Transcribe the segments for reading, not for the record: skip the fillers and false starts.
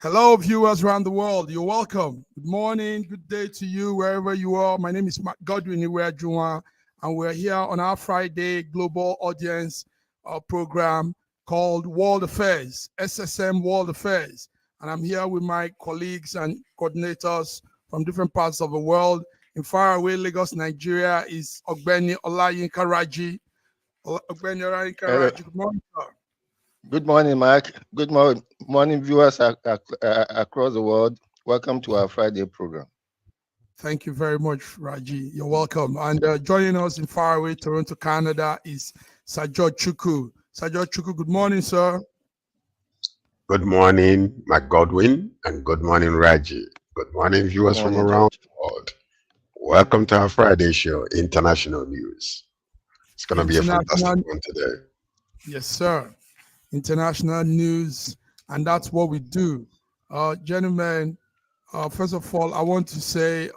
Hello, viewers around the world. You're welcome. Good morning, good day to you, wherever you are. My name is Godwin Iweajunwa, and we're here on our Friday global audience program called World Affairs, SSM World Affairs. And I'm here with my colleagues and coordinators from different parts of the world. In faraway Lagos, Nigeria is Ogbeni Olayinka Raji. Ogbeni Olayinka Hello. Raji, good morning, sir. Good morning, Mark. Good morning, viewers across the world. Welcome to our Friday program. Thank you very much, Raji. You're welcome. And joining us in faraway Toronto, Canada is Sajo Chukwu. Sajo Chukwu, good morning, sir. Good morning, Mark Godwin, and good morning, Raji. Good morning, viewers from around the world. Welcome to our Friday show, International News. It's going to be a fantastic one today. Yes, sir. International news, and that's what we do. Gentlemen, first of all, I want to say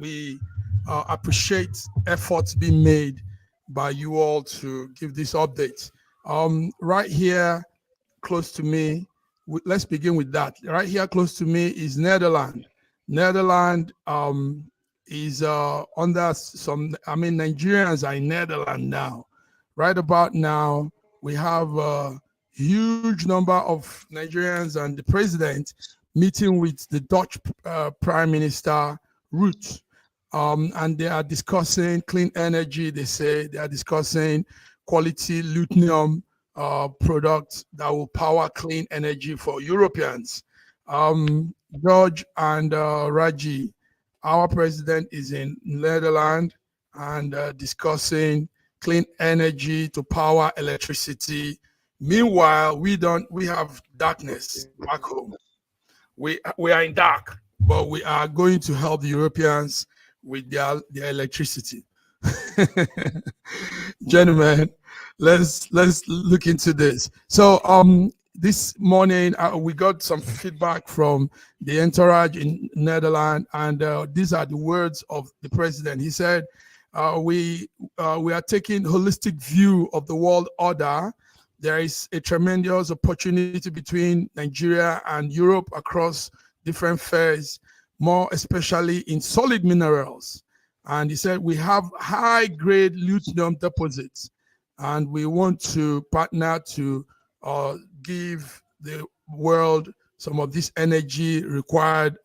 we appreciate efforts being made by you all to give this update. Right here, close to me, let's begin with that. Right here, close to me is Netherlands. Netherlands is under Nigerians are in Netherlands now. Right about now, we have a huge number of Nigerians and the president meeting with the Dutch Prime Minister Rutte, and they are discussing clean energy. They say they are discussing quality lithium products that will power clean energy for Europeans. George and Raji, our president is in Netherlands and discussing clean energy to power electricity. Meanwhile, we have darkness back home. We are in dark, but we are going to help the Europeans with their electricity. Gentlemen, let's look into this. So this morning we got some feedback from the entourage in Netherlands, and these are the words of the president. He said, we are taking holistic view of the world order. There is a tremendous opportunity between Nigeria and Europe across different spheres, more especially in solid minerals. And he said, we have high-grade lithium deposits, and we want to partner to give the world some of this energy required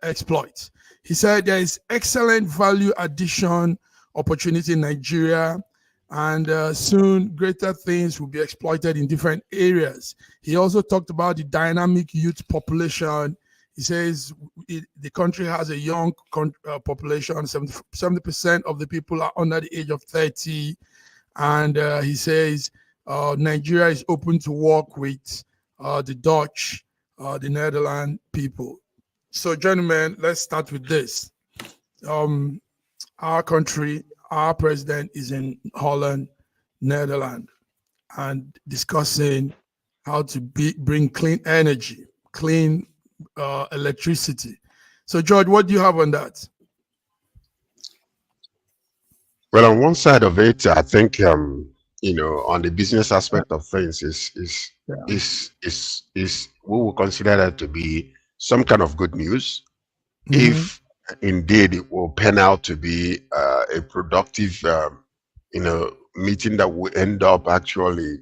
exploits. He said there is excellent value addition opportunity in Nigeria, and soon greater things will be exploited in different areas. He also talked about the dynamic youth population. He says the country has a young population, 70% of the people are under the age of 30. And he says Nigeria is open to work with the Dutch, the Netherlands people. So, gentlemen, let's start with this. Our country, our president is in Holland, Netherlands, and discussing how to bring clean energy, clean electricity. So, George, what do you have on that? Well, on one side of it, I think on the business aspect of things is we will consider that to be some kind of good news, if indeed it will pan out to be a productive meeting that will end up actually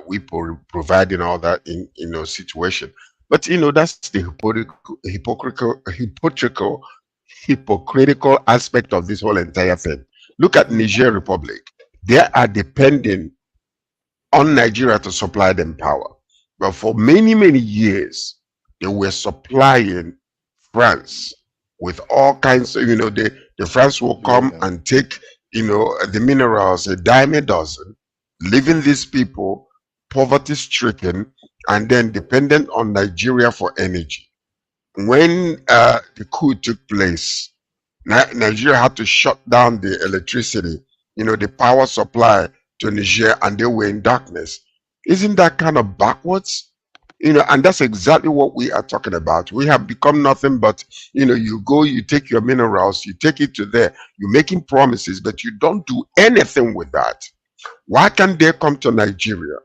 we providing all that in situation. But that's the hypocritical aspect of this whole entire thing. Look at Niger Republic. They are depending on Nigeria to supply them power. But for many, many years, they were supplying France with all kinds of, the France will come and take, the minerals, a dime a dozen, leaving these people poverty-stricken and then dependent on Nigeria for energy. When the coup took place, Nigeria had to shut down the electricity, the power supply to Niger, and they were in darkness. Isn't that kind of backwards? And that's exactly what we are talking about. We have become nothing but, you go, you take your minerals, you take it to there, you're making promises, but you don't do anything with that. Why can't they come to Nigeria,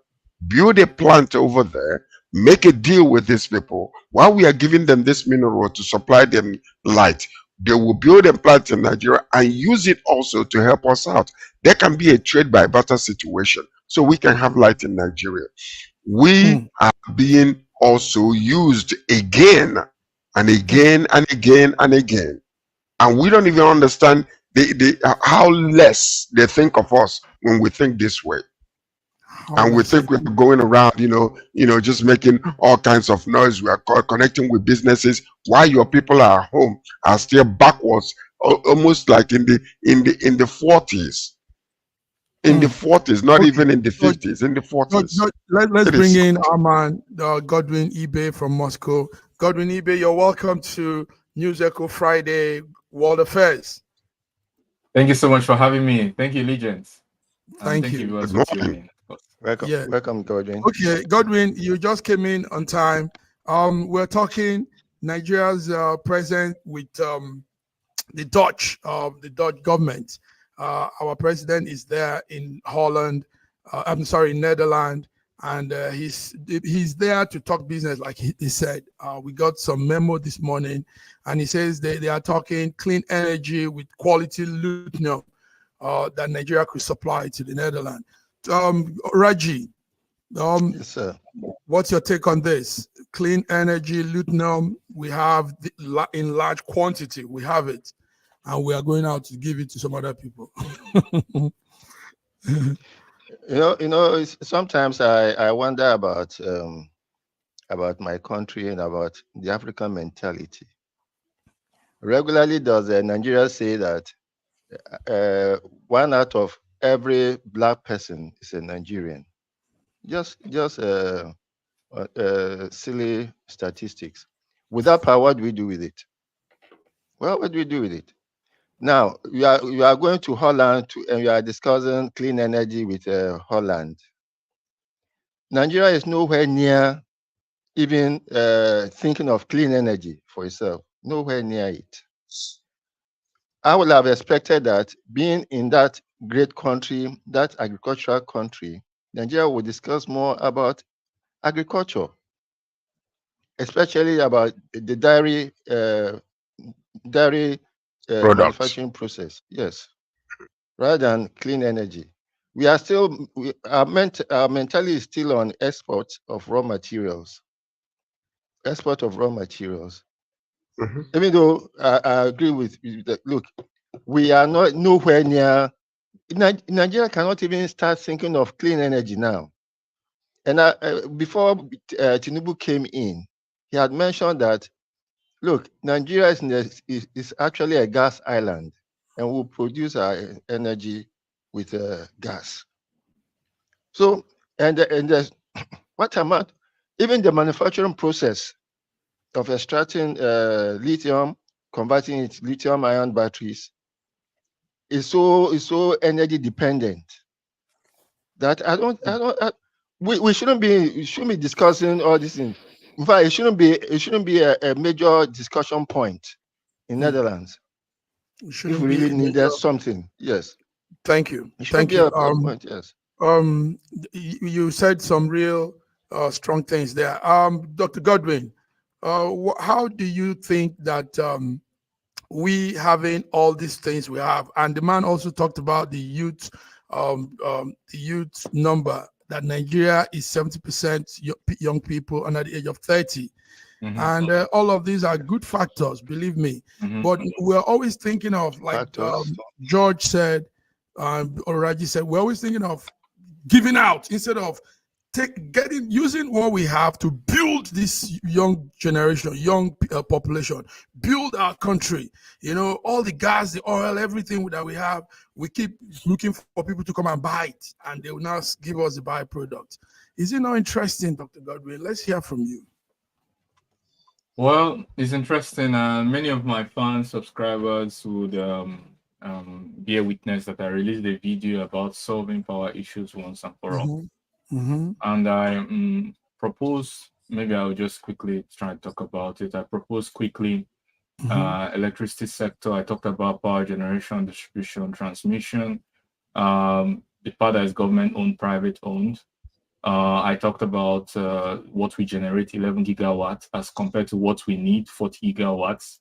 build a plant over there, make a deal with these people. While we are giving them this mineral to supply them light, they will build a plant in Nigeria and use it also to help us out. There can be a trade by barter situation, so we can have light in Nigeria. We are being also used again and again and again and again, and we don't even understand how less they think of us when we think this way. And we think we're going around, just making all kinds of noise. We are connecting with businesses while your people are home, are still backwards, almost like in the 40s. In the 40s, not even in the 50s, in the 40s. Let's bring in our man, Godwin eBay from Moscow. Godwin eBay, you're welcome to News Echo Friday World Affairs. Thank you so much for having me. Thank you, Legends. Thank you. Viewers for tuning in. Welcome, welcome, Godwin. Okay, Godwin, you just came in on time. We're talking Nigeria's president with the Dutch government. Our president is there in Holland. In Netherlands, and he's there to talk business, like he said. We got some memo this morning, and he says they are talking clean energy with quality lithium that Nigeria could supply to the Netherlands. Raji, yes, sir. What's your take on this? Clean energy, lithium, we have in large quantity. We have it, and we are going out to give it to some other people. Sometimes I wonder about my country and about the African mentality. Regularly, does Nigeria say that 1 out of every black person is a Nigerian? Just silly statistics. With that power, what do we do with it? Well, what do we do with it? Now, you are going to Holland and you are discussing clean energy with Holland. Nigeria is nowhere near even thinking of clean energy for itself. Nowhere near it. I would have expected that being in that great country, that agricultural country, Nigeria would discuss more about agriculture, especially about the dairy manufacturing process. Yes, rather than clean energy. We are still, our mentality is still on export of raw materials. Export of raw materials. Even though I agree with you that, look, we are not nowhere near. Nigeria cannot even start thinking of clean energy now. And before Tinubu came in, he had mentioned that, look, Nigeria is actually a gas island, and will produce our energy with gas. So, and there's what amount, even the manufacturing process of extracting lithium, converting it to lithium-ion batteries, is so energy dependent that we shouldn't be discussing all these things. In fact, it shouldn't be a major discussion point in Netherlands. If we really needed something, yes. Thank you. Thank you. Point, yes. You said some real strong things there. Dr. Godwin, how do you think that we having all these things we have, and the man also talked about the youth number, that Nigeria is 70% young people under the age of 30. And all of these are good factors, believe me. But we're always thinking of, like George said, or Raji said, we're always thinking of giving out instead of using what we have to build this young generation, young population, build our country. All the gas, the oil, everything that we have, we keep looking for people to come and buy it, and they will now give us the byproduct. Is it not interesting, Dr. Godwin? Let's hear from you. Well, it's interesting. Many of my fans, subscribers would bear witness that I released a video about solving power issues once and for all. And I propose, maybe I'll just quickly try and talk about it. I propose quickly electricity sector. I talked about power generation, distribution, transmission, the part that is government owned, private owned. I talked about what we generate, 11 gigawatts, as compared to what we need, 40 gigawatts.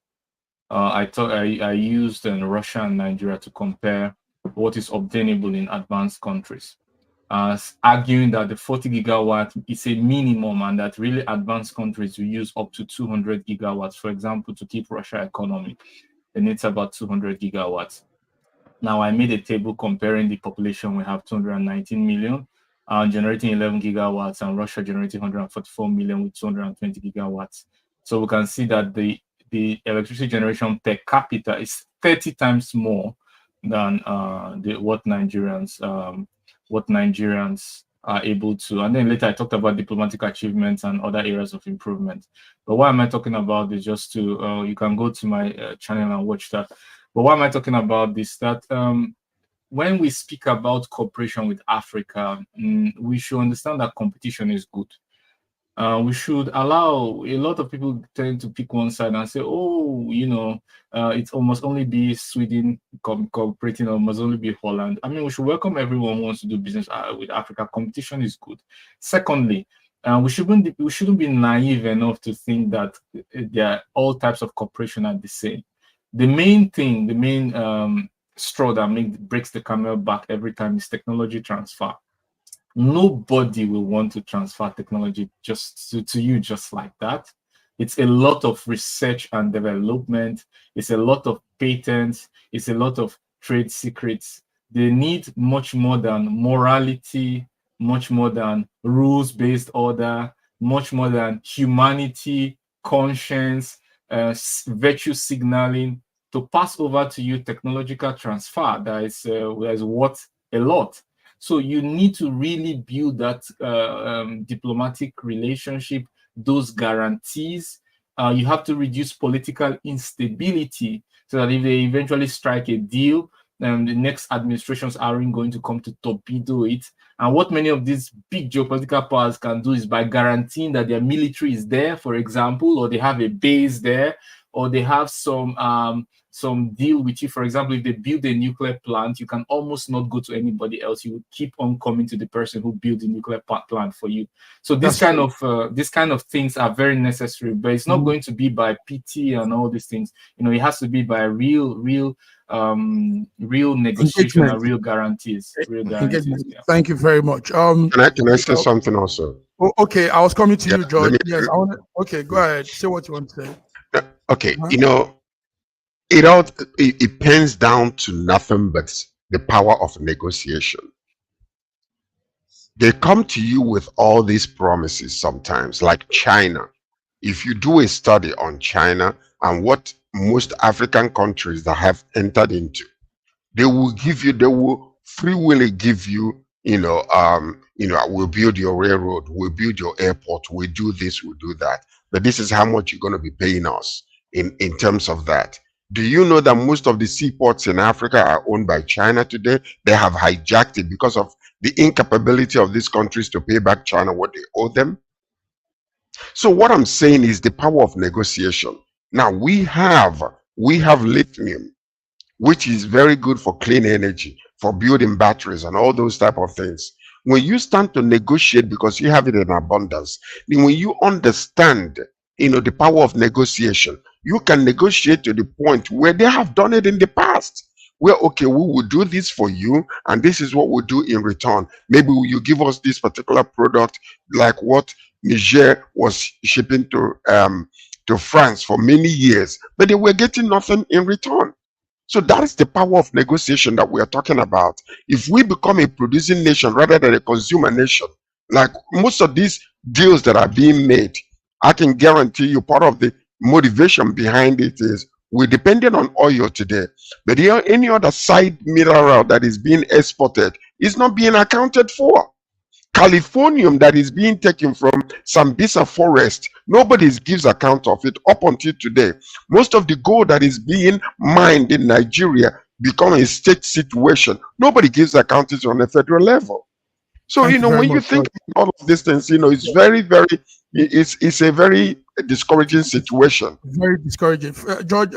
I used Russia and Nigeria to compare what is obtainable in advanced countries, arguing that the 40 gigawatt is a minimum and that really advanced countries will use up to 200 gigawatts. For example, to keep Russia economy, it needs about 200 gigawatts. Now, I made a table comparing the population. We have 219 million, generating 11 gigawatts, and Russia generating 144 million with 220 gigawatts. So we can see that the electricity generation per capita is 30 times more than what Nigerians are able to. And then later I talked about diplomatic achievements and other areas of improvement. But what am I talking about is just to, you can go to my channel and watch that. But why am I talking about this? That when we speak about cooperation with Africa, we should understand that competition is good. We should allow, a lot of people tend to pick one side and say, oh, it must only be Sweden cooperating, or must only be Holland. I mean, we should welcome everyone who wants to do business with Africa. Competition is good. Secondly, we shouldn't be naive enough to think that all types of cooperation are the same. The main thing, straw that breaks the camel back every time is technology transfer. Nobody will want to transfer technology just to you just like that. It's a lot of research and development. It's a lot of patents. It's a lot of trade secrets. They need much more than morality, much more than rules-based order, much more than humanity, conscience, virtue signaling to pass over to you technological transfer that is worth a lot. So you need to really build that diplomatic relationship, those guarantees. You have to reduce political instability so that if they eventually strike a deal, the next administrations aren't going to come to torpedo it. And what many of these big geopolitical powers can do is by guaranteeing that their military is there, for example, or they have a base there, or they have some deal with you. For example, if they build a nuclear plant, you can almost not go to anybody else. You would keep on coming to the person who built the nuclear plant for you. So this kind of things are very necessary, but it's not going to be by PT and all these things. It has to be by real negotiation and real guarantees. Yeah. Thank you very much. Can I say something also? Oh, okay, I was coming to you, George. Yes, okay, go ahead. Say what you want to say. Okay, it pins down to nothing but the power of negotiation. They come to you with all these promises sometimes, like China. If you do a study on China and what most African countries that have entered into, they will free willy give you, we'll build your railroad, we'll build your airport, we'll do this, we'll do that. But this is how much you're going to be paying us in terms of that. Do you know that most of the seaports in Africa are owned by China today? They have hijacked it because of the incapability of these countries to pay back China what they owe them. So what I'm saying is the power of negotiation. Now we have lithium, which is very good for clean energy, for building batteries and all those type of things. When you stand to negotiate because you have it in abundance, then when you understand, the power of negotiation, you can negotiate to the point where they have done it in the past. Where, okay, we will do this for you, and this is what we'll do in return. Maybe you give us this particular product, like what Niger was shipping to France for many years, but they were getting nothing in return. So that is the power of negotiation that we are talking about. If we become a producing nation rather than a consumer nation, like most of these deals that are being made, I can guarantee you part of the motivation behind it is we're dependent on oil today, but any other side mineral that is being exported is not being accounted for. Californium that is being taken from Sambisa forest, nobody gives account of it up until today. Most of the gold that is being mined in Nigeria become a state situation. Nobody gives account of it on a federal level. So, when you think about all of these things, it's very, very, it's a very discouraging situation. Very discouraging. George,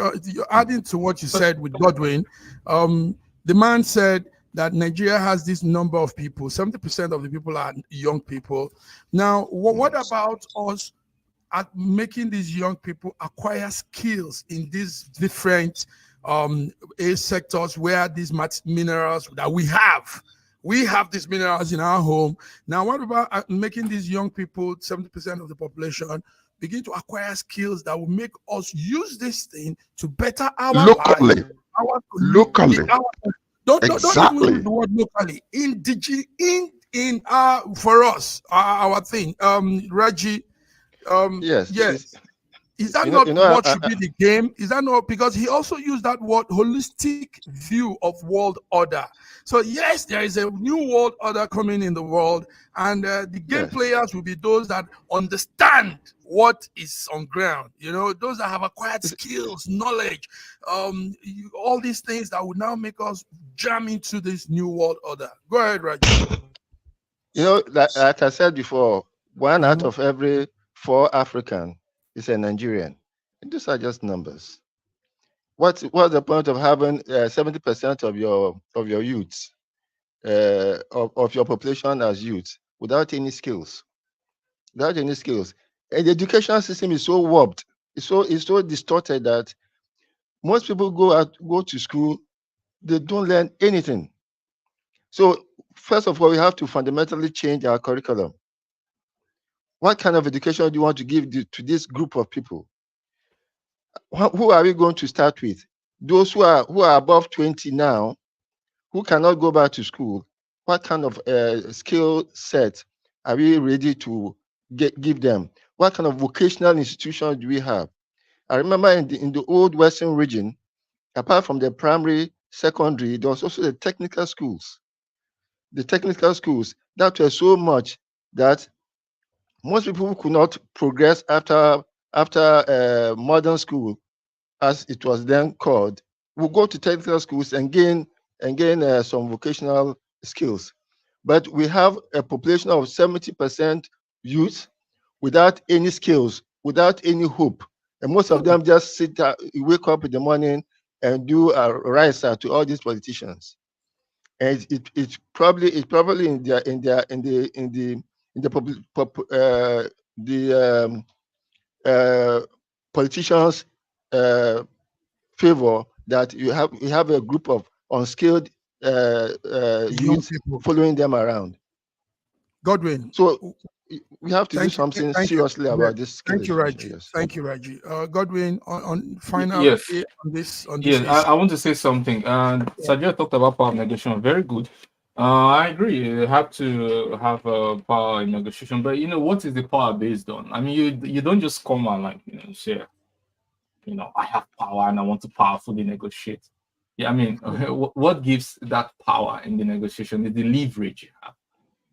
adding to what you said with Godwin, the man said that Nigeria has this number of people. 70% of the people are young people. Now, what about us at making these young people acquire skills in these different sectors where these minerals that we have these minerals in our home. Now, what about making these young people, 70% of the population, begin to acquire skills that will make us use this thing to better our locally, lives? locally. Don't Exactly. even use the word locally. For us, our thing. Reggie, yes. Is that not what should be the game? Is that not, because he also used that word holistic view of world order. So yes, there is a new world order coming in the world, and the game players will be those that understand what is on ground. Those that have acquired skills, knowledge, all these things that would now make us jam into this new world order. Go ahead, Raj. Like I said before, one out of every 4 African is a Nigerian. And these are just numbers. What's the point of having 70% of your youths, of your population as youth, without any skills? Without any skills. And the education system is so warped, it's so distorted that most people go to school, they don't learn anything. So first of all, we have to fundamentally change our curriculum. What kind of education do you want to give to this group of people? Who are we going to start with? Those who are above 20 now, who cannot go back to school. What kind of skill set are we ready to give them? What kind of vocational institutions do we have? I remember in the old Western region, apart from the primary, secondary, there was also the technical schools. The technical schools that were so much that most people could not progress after modern school, as it was then called, will go to technical schools and gain some vocational skills. But we have a population of 70% youth without any skills, without any hope, and most of them just wake up in the morning and do a rise to all these politicians. And it's probably in the politicians' favor that you have a group of unskilled youth following them around. Godwin. So we have to do something seriously about this. Thank you, Raji. Yes. Thank you, Raji. Godwin, on final on this. I want to say something. Sajid talked about power of negotiation. Very good. I agree. You have to have a power in negotiation, but what is the power based on? I mean, you don't just come and say, I have power and I want to powerfully negotiate. Yeah, I mean, what gives that power in the negotiation is the leverage you have.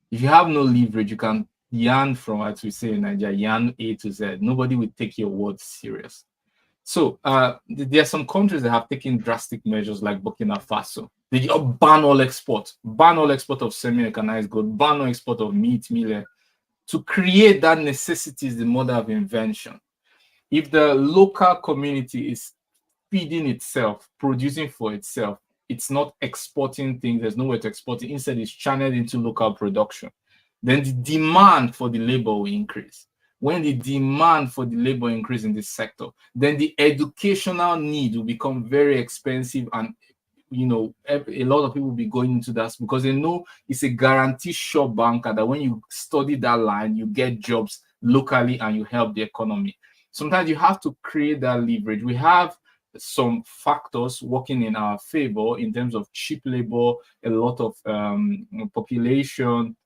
If you have no leverage, you can yarn from, as we say in Nigeria, yarn A to Z. Nobody will take your words serious. So there are some countries that have taken drastic measures, like Burkina Faso. They ban all export of semi-mechanized goods, ban all export of meat, meal. To create that necessity is the mother of invention. If the local community is feeding itself, producing for itself, it's not exporting things, there's nowhere to export it, instead it's channeled into local production, then the demand for the labor will increase. When the demand for the labor increase in this sector, then the educational need will become very expensive, and a lot of people will be going into that because they know it's a guaranteed sure banker that when you study that line, you get jobs locally and you help the economy. Sometimes you have to create that leverage. We have some factors working in our favor in terms of cheap labor, a lot of population,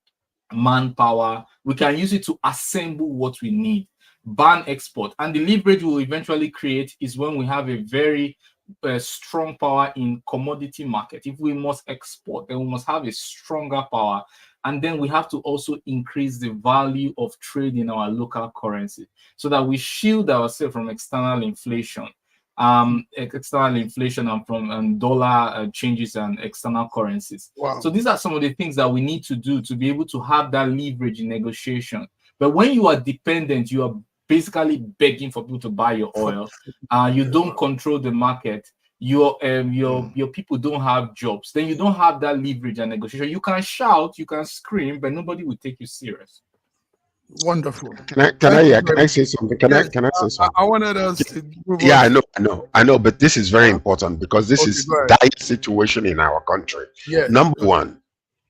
manpower. We can use it to assemble what we need, ban export, and the leverage we'll eventually create is when we have a very strong power in commodity market. If we must export, then we must have a stronger power, and then we have to also increase the value of trade in our local currency so that we shield ourselves from external inflation. And from dollar changes and external currencies. Wow. So these are some of the things that we need to do to be able to have that leverage in negotiation. But when you are dependent, you are basically begging for people to buy your oil. You don't control the market. your people don't have jobs, then you don't have that leverage and negotiation. You can shout, you can scream, but nobody will take you serious. Wonderful. Can I say something? Can I say something? I wanted us to move yeah, on. I know, but this is very important because this is dire situation in our country. Yes. Number one,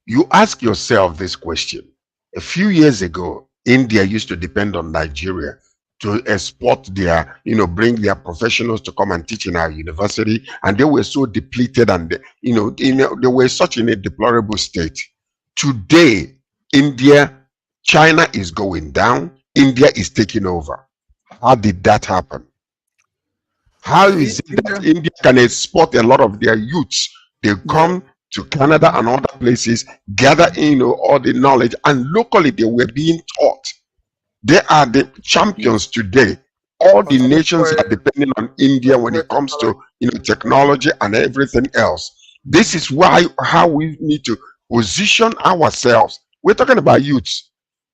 you ask yourself this question. A few years ago, India used to depend on Nigeria to export their, bring their professionals to come and teach in our university, and they were so depleted, and they were such in a deplorable state. Today, China is going down. India is taking over. How did that happen? How is it that India can export a lot of their youths? They come to Canada and other places, gather all the knowledge, and locally they were being taught. They are the champions today. All the nations are depending on India when it comes to technology and everything else. This is how we need to position ourselves. We're talking about youths.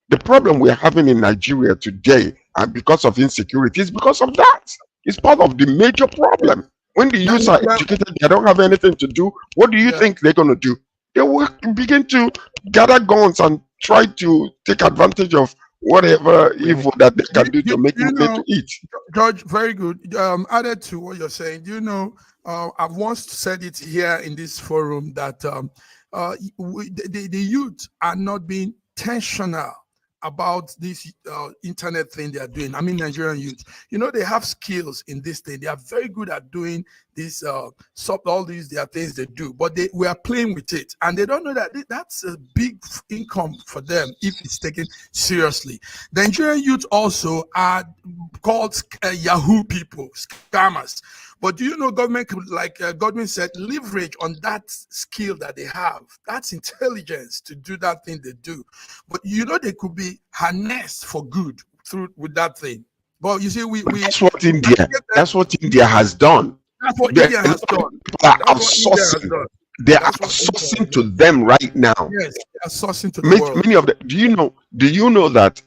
The problem we're having in Nigeria today, and because of insecurity, is because of that. It's part of the major problem. When the youths are educated, they don't have anything to do. What do you think they're going to do? They will begin to gather guns and try to take advantage of whatever evil that they can do to make money to eat. George, very good. Added to what you're saying, I've once said it here in this forum that the youth are not being intentional about this internet thing they are doing. I mean, Nigerian youth, they have skills in this thing. They are very good at doing this, all these, there are things they do, but we are playing with it. And they don't know that that's a big income for them if it's taken seriously. The Nigerian youth also are called Yahoo people, scammers. But do you know government could, like Godwin said, leverage on that skill that they have? That's intelligence to do that thing they do. But they could be harnessed for good with that thing. But you see, that's what India. That's what India has done. That's what India has done. They are outsourcing to them right now. Yes, they are outsourcing to the world. Many of them. Do you know that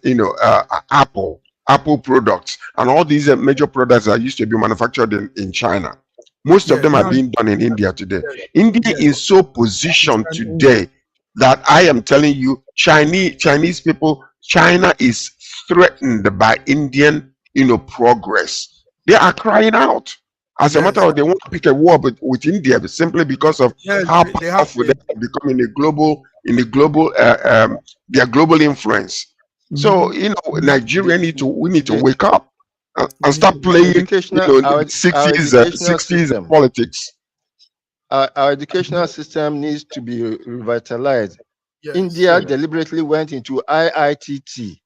Apple products and all these major products that used to be manufactured in China, most of them are being done in India today. India is so positioned today that I am telling you, Chinese people, China is threatened by Indian progress. They are crying out. As a matter of, they want to pick a war with India simply because of how powerful they are becoming their global influence. So Nigeria we need to wake up and start playing 60s politics. Our educational system needs to be revitalized. Yes, India deliberately went into IITT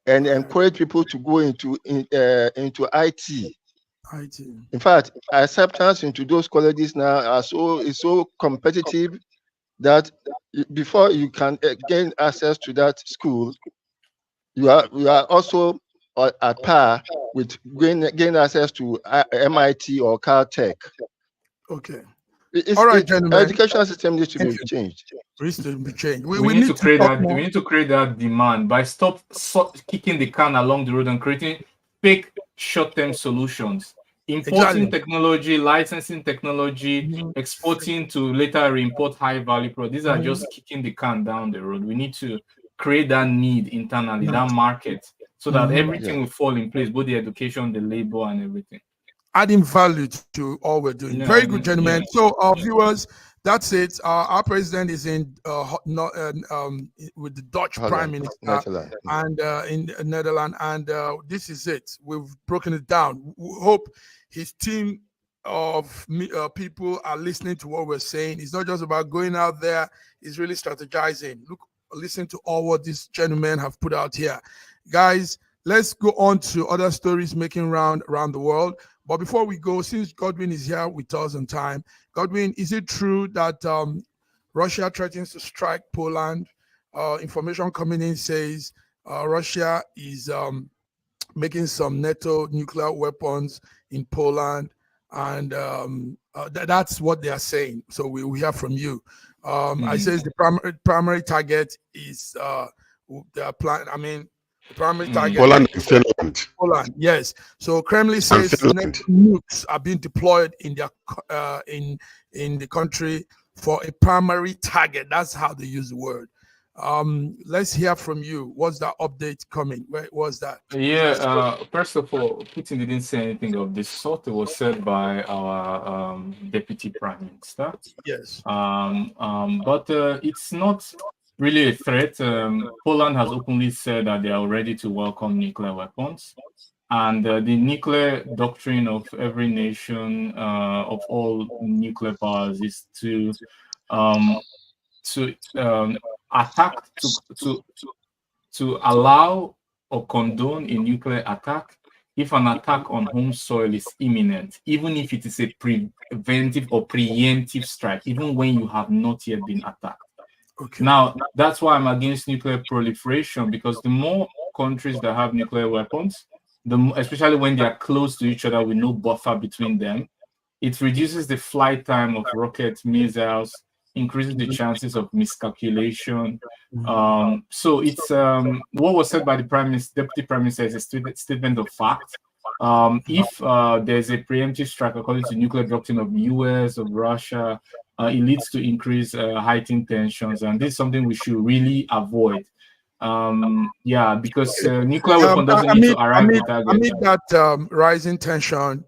and encouraged people to go into IT. In fact, acceptance into those colleges now is so competitive that before you can gain access to that school, you are also at par with gain access to MIT or Caltech. Okay. All right, gentlemen. Educational system needs to be changed. Needs to be changed. We need to create that. We need to create that demand by stop kicking the can along the road and creating fake short-term solutions. Importing technology, licensing technology, exporting to later re-import high-value products. These are just kicking the can down the road. We need to create that need internally, that market, so that everything will fall in place, both the education, the labor, and everything. Adding value to all we're doing. Very good, gentlemen. So, our viewers, that's it. Our president is in with the Dutch Prime Minister and in Netherlands, and this is it. We've broken it down. We hope his team of people are listening to what we're saying. It's not just about going out there. It's really strategizing. Listen to all what these gentlemen have put out here. Guys, let's go on to other stories making round around the world. But before we go, since Godwin is here with us on time, Godwin, is it true that Russia threatens to strike Poland? Information coming in says Russia is making some NATO nuclear weapons in Poland, and that's what they are saying. So we hear from you. I says the primary target is their plan. I mean, The primary target. Poland and Finland. Poland, yes. So Kremlin says nukes are being deployed in their in the country for a primary target. That's how they use the word. Let's hear from you. What's that update coming? Where was that? Yeah, first of all, Putin didn't say anything of this sort. It was said by our deputy prime minister. Yes. But it's not really a threat. Poland has openly said that they are ready to welcome nuclear weapons. And the nuclear doctrine of every nation, of all nuclear powers, is to attack, to allow or condone a nuclear attack if an attack on home soil is imminent, even if it is a preventive or preemptive strike, even when you have not yet been attacked. Okay. Now, that's why I'm against nuclear proliferation, because the more countries that have nuclear weapons, especially when they are close to each other with no buffer between them, it reduces the flight time of rocket missiles, increases the chances of miscalculation. So it's what was said by the deputy prime minister is a statement of fact. If there's a preemptive strike according to nuclear doctrine of the US, of Russia, it leads to increased heightened tensions, and this is something we should really avoid. Yeah, because nuclear weapon doesn't need to arrive at target. Amid that rising tension,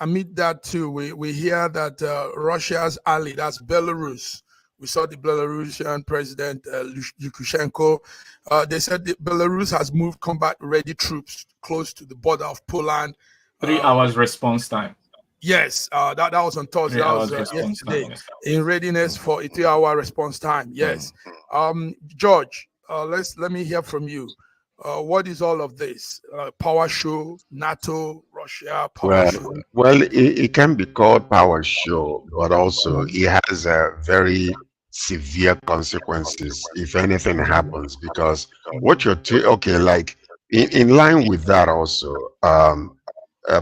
amid that too, we hear that Russia's ally, that's Belarus. We saw the Belarusian president, Lukashenko. They said that Belarus has moved combat-ready troops close to the border of Poland. 3 hours response time. Yes, that was on Thursday. That was yesterday. Time, yes. In readiness for a 3-hour response time. Yes. George, let me hear from you. What is all of this? Power show, NATO, Russia, power show? Well, it can be called power show, but also it has very severe consequences if anything happens, because what you're like in line with that also,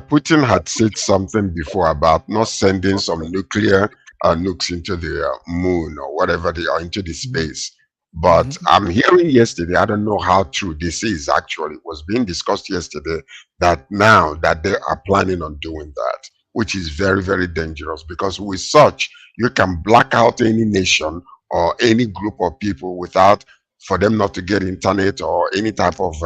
Putin had said something before about not sending some nuclear nukes into the moon or whatever they are, into the space. But I'm hearing yesterday, I don't know how true this is actually, it was being discussed yesterday, that now that they are planning on doing that, which is very, very dangerous, because with such, you can black out any nation or any group of people without, for them not to get internet or any type of,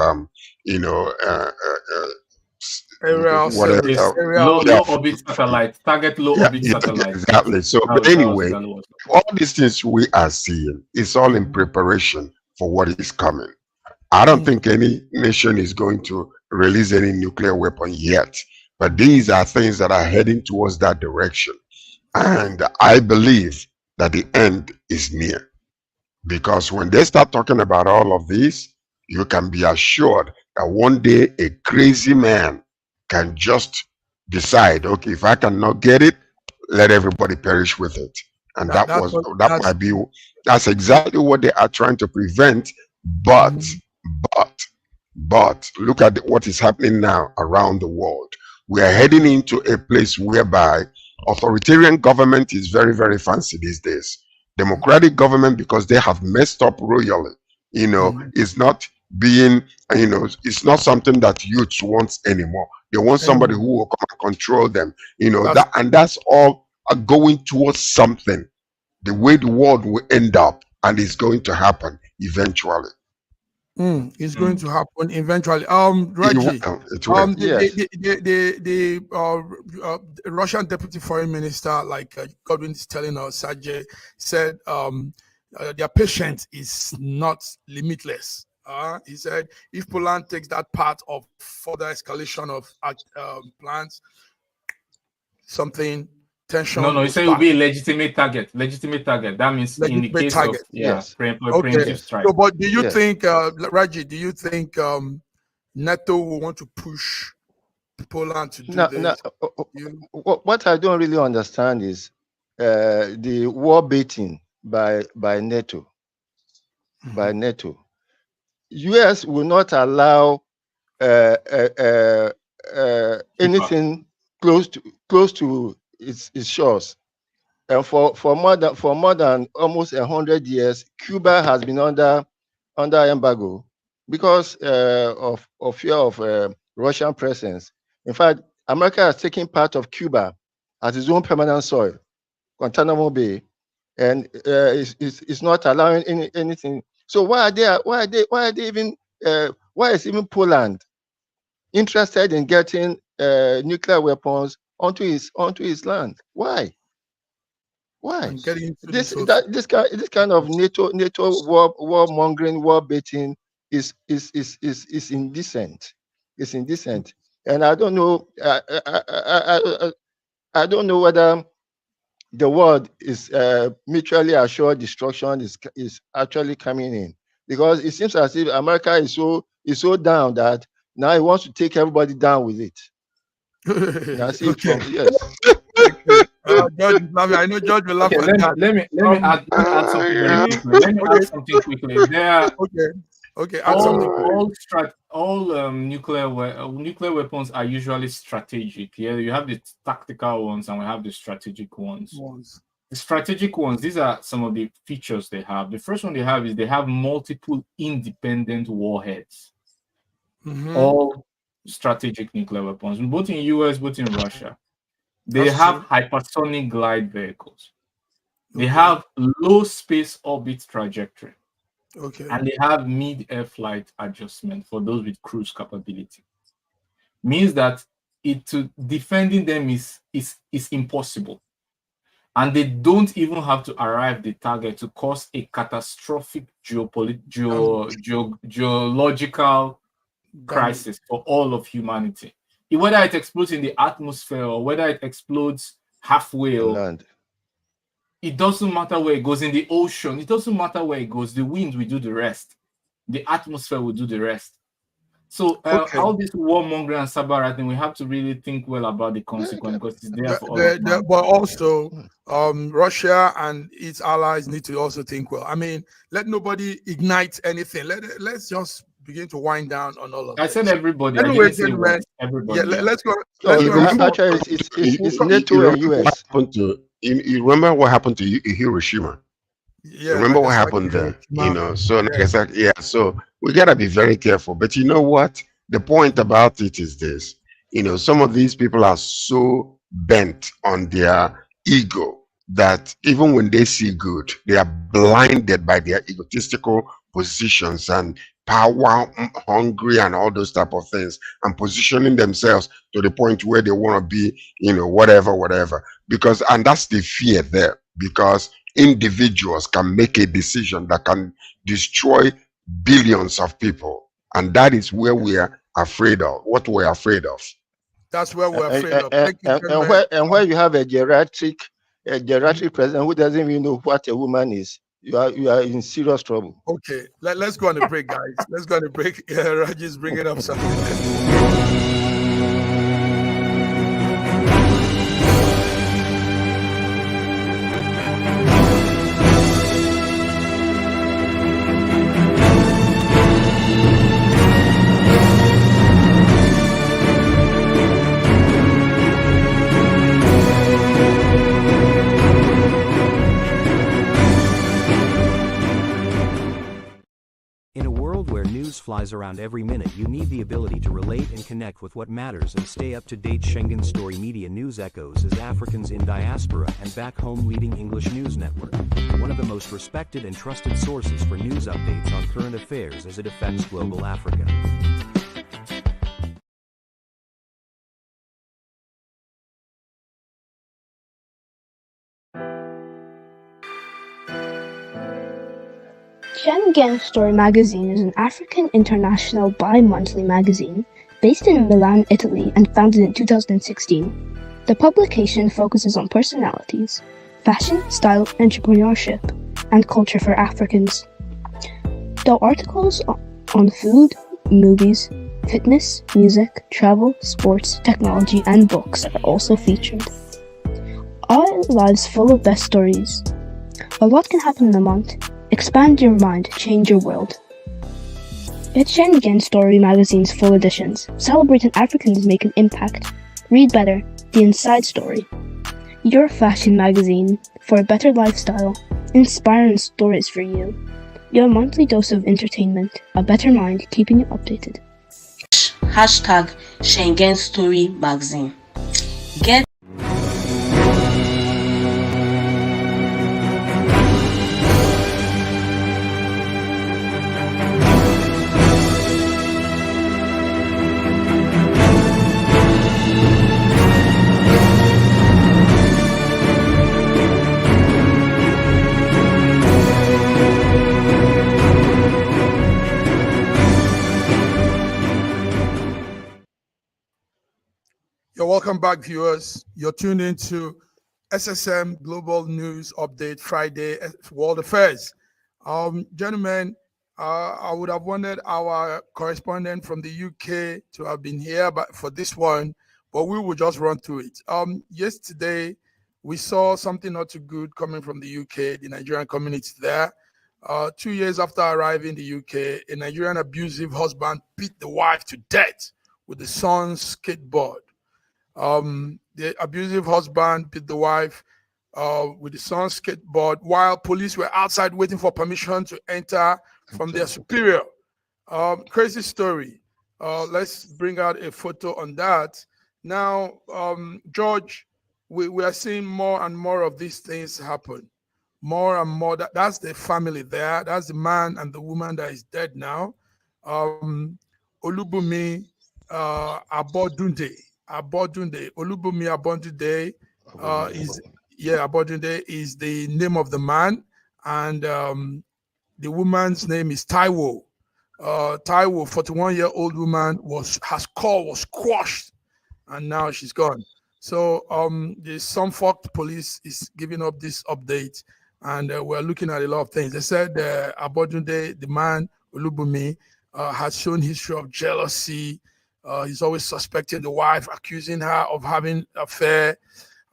Ariel, low orbit satellite, target low orbit satellite. Exactly. So, but anyway, all these things we are seeing is all in preparation for what is coming. I don't think any nation is going to release any nuclear weapon yet, but these are things that are heading towards that direction. And I believe that the end is near, because when they start talking about all of this, you can be assured that one day a crazy man can just decide, okay, if I cannot get it, let everybody perish with it. And that's exactly what they are trying to prevent. But look at what is happening now around the world. We are heading into a place whereby authoritarian government is very, very fancy these days. Democratic government, because they have messed up royally, is not being, it's not something that youths want anymore. They want somebody who will come and control them, and that's all going towards something, the way the world will end up, and it's going to happen eventually. It's going to happen eventually. Reggie, the Russian deputy foreign minister, like Godwin is telling us, Sergey said, their patience is not limitless. He said, if Poland takes that path of further escalation of plans, something, tension. No, he said it will be a legitimate target. That means in the case of preemptive strike. So, but do you think, Raji, do you think NATO will want to push Poland to do this? What I don't really understand is the war baiting by NATO. By NATO. US will not allow anything close to its shores, and for more than almost 100 years, Cuba has been under embargo. because of fear of Russian presence. In fact, America has taken part of Cuba as its own permanent soil, Guantanamo Bay, and it's not allowing anything. So why is even Poland interested in getting nuclear weapons onto his land? Why? And getting into This kind of NATO war mongering, war baiting is indecent. It's indecent, and I don't know. I don't know whether the world is mutually assured destruction is actually coming in, because it seems as if America is so down that now it wants to take everybody down with it. That's it. Okay. Yes. George is laughing. I know George will laugh Okay, at that. let me add something very quickly. Let me add something quickly. There Okay. Add something quickly. all nuclear weapons are usually strategic. Yeah, you have the tactical ones and we have the strategic ones. The strategic ones, these are some of the features they have. The first one they have is they have multiple independent warheads. All strategic nuclear weapons, both in US, both in Russia. They have hypersonic glide vehicles. They have low space orbit trajectory. And they have mid-air flight adjustment for those with cruise capability. Means that defending them is impossible. And they don't even have to arrive the target to cause a catastrophic geological crisis for all of humanity. Whether it explodes in the atmosphere or whether it explodes halfway or land, it doesn't matter where it goes. In the ocean, it doesn't matter where it goes. The wind will do the rest. The atmosphere will do the rest. So all this warmongering and cyber, we have to really think well about the consequence, because it's there for all. But also, Russia and its allies need to also think well. I mean, let nobody ignite anything. Let's just begin to wind down on all of this. I said everybody. Anyway, everybody. Yeah, let's go. Actually, it's NATO and US. You remember what happened to Hiroshima? Yeah, remember what happened there? So Nagasaki, so we gotta be very careful. But you know what? The point about it is this: some of these people are so bent on their ego that even when they see good, they are blinded by their egotistical positions and power hungry and all those type of things, and positioning themselves to the point where they want to be, whatever. And that's the fear there, because individuals can make a decision that can destroy billions of people, and that is where we are afraid of. What we're afraid of. That's where we're afraid of. And where you have a geriatric president who doesn't even know what a woman is, you are in serious trouble. Okay, let's go on a break, guys. Let's go on a break. Raji's bringing up something. Flies around every minute, you need the ability to relate and connect with what matters and stay up to date. Schengen Story Media News Echoes is Africans in diaspora and back home leading English news network, one of the most respected and trusted sources for news updates on current affairs as it affects global Africa. Schengen Story magazine is an African international bi-monthly magazine based in Milan, Italy, and founded in 2016. The publication focuses on personalities, fashion, style, entrepreneurship, and culture for Africans. Though articles on food, movies, fitness, music, travel, sports, technology, and books are also featured. Our lives full of best stories. A lot can happen in a month. Expand your mind, change your world. Get Schengen Story magazine's full editions. Celebrate an Africans make an impact. Read better, the inside story. Your fashion magazine for a better lifestyle. Inspiring stories for you. Your monthly dose of entertainment, a better mind keeping you updated. Hashtag Schengen Story Magazine. Get You're welcome back, viewers. You're tuned into SSM Global News Update Friday World Affairs. Gentlemen, I would have wanted our correspondent from the UK to have been here for this one, but we will just run through it. Yesterday, we saw something not too good coming from the UK, the Nigerian community there. 2 years after arriving in the UK, a Nigerian abusive husband beat the wife to death with the son's skateboard. The abusive husband beat the wife with the son's skateboard while police were outside waiting for permission to enter from their superior. Crazy story. Let's bring out a photo on that. Now, George, we are seeing more and more of these things happen. More and more. That's the family there. That's the man and the woman that is dead now. Olubumi Abodunde. Olubumi Abodunde Abodunde is the name of the man, and the woman's name is Taiwo. Taiwo, 41-year-old woman, was crushed, and now she's gone. So the Suffolk police is giving up this update, and we're looking at a lot of things. They said Abodunde, the man Olubumi, has shown history of jealousy. He's always suspecting the wife, accusing her of having an affair.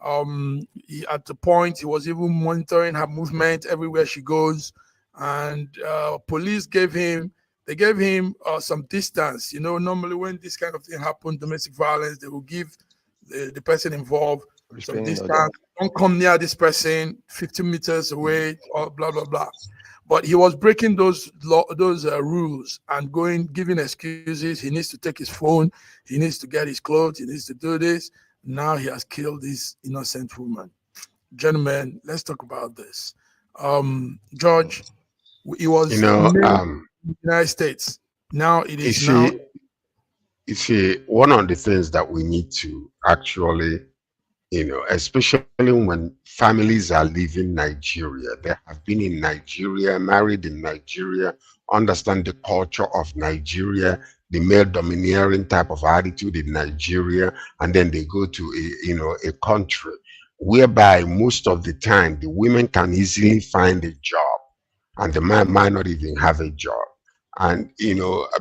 At the point, he was even monitoring her movement everywhere she goes. And police gave him some distance. You know, normally when this kind of thing happens, domestic violence, they will give the person involved some distance. Don't come near this person, 50 meters away, or blah, blah, blah. But he was breaking those rules and giving excuses. He needs to take his phone. He needs to get his clothes. He needs to do this. Now he has killed this innocent woman. Gentlemen, let's talk about this. George, it was in the United States. Now it is now. You see, one of the things that we need to actually, especially when families are leaving Nigeria, they have been in Nigeria, married in Nigeria, understand the culture of Nigeria, the male domineering type of attitude in Nigeria, and then they go to a country whereby most of the time the women can easily find a job and the man might not even have a job. And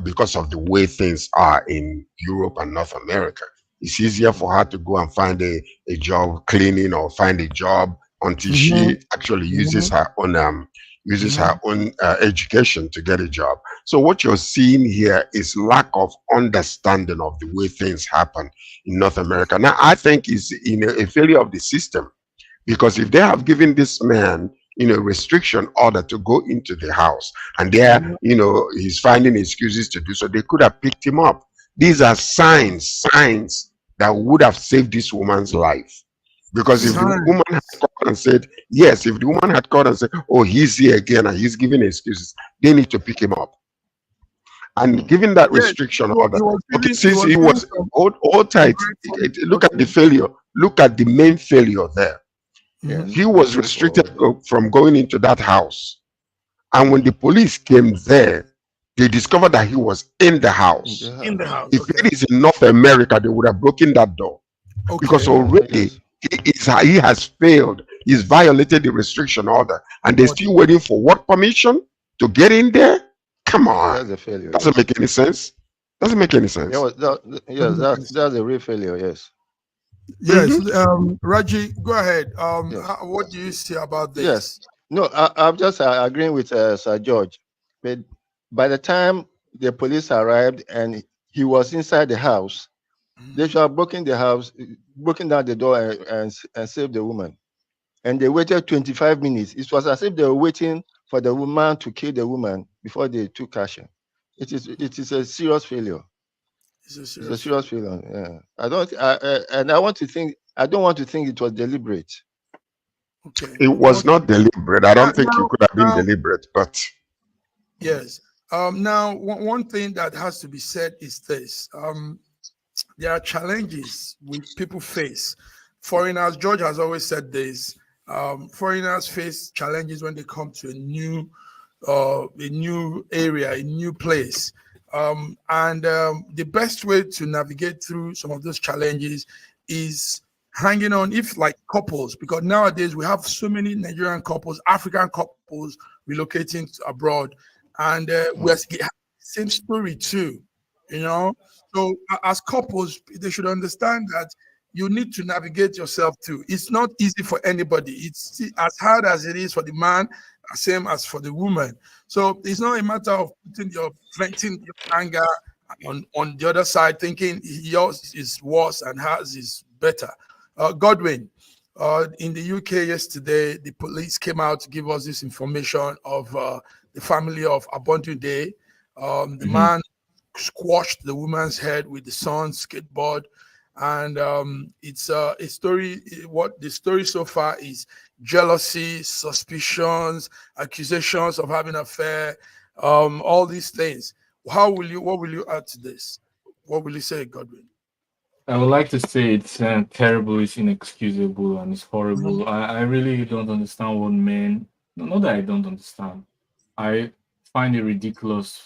because of the way things are in Europe and North America, it's easier for her to go and find a job cleaning or find a job until she actually uses her own education to get a job. So what you're seeing here is lack of understanding of the way things happen in North America. Now, I think it's a failure of the system, because if they have given this man restriction order to go into the house, and there he's finding excuses to do so, they could have picked him up. These are signs that would have saved this woman's life. Because if the woman had called and said, yes, if the woman had called and said, oh, he's here again and he's giving excuses, they need to pick him up. And given that restriction order, since he was all tight, look at the failure. Look at the main failure there. He was restricted from going into that house. And when the police came there, they discovered that he was in the house. If it is in North America, they would have broken that door. Because already he has failed. He's violated the restriction order. And they're still waiting for what permission to get in there? Come on. That's a failure. Doesn't make any sense. Doesn't make any sense. That's a real failure, yes. Yes, Raji, go ahead. What do you see about this? Yes. No, I'm just agreeing with Sir George. But by the time the police arrived and he was inside the house, they should have broken down the door and saved the woman. And they waited 25 minutes. It was as if they were waiting for the woman to kill the woman before they took action. It is a serious failure. It's a serious failure. Yeah. I don't want to think it was deliberate. Okay. It was not deliberate. I don't think it could have been deliberate, but yes. Now, one thing that has to be said is this. There are challenges which people face. Foreigners, George has always said this. Foreigners face challenges when they come to a new area, a new place. The best way to navigate through some of those challenges is hanging on, if like couples, because nowadays we have so many Nigerian couples, African couples relocating abroad, and we're same story too, you know. So as couples, they should understand that you need to navigate yourself too. It's not easy for anybody. It's as hard as it is for the man, same as for the woman. So it's not a matter of venting your anger on the other side, thinking yours is worse and hers is better. Godwin, in the UK yesterday, the police came out to give us this information of the family of Ubuntu Day. The man squashed the woman's head with the son's skateboard. And it's a story. What the story so far is jealousy, suspicions, accusations of having an affair, all these things. What will you add to this? What will you say, Godwin? I would like to say it's terrible, it's inexcusable, and it's horrible. I really don't understand what men, not that I don't understand. I find it ridiculous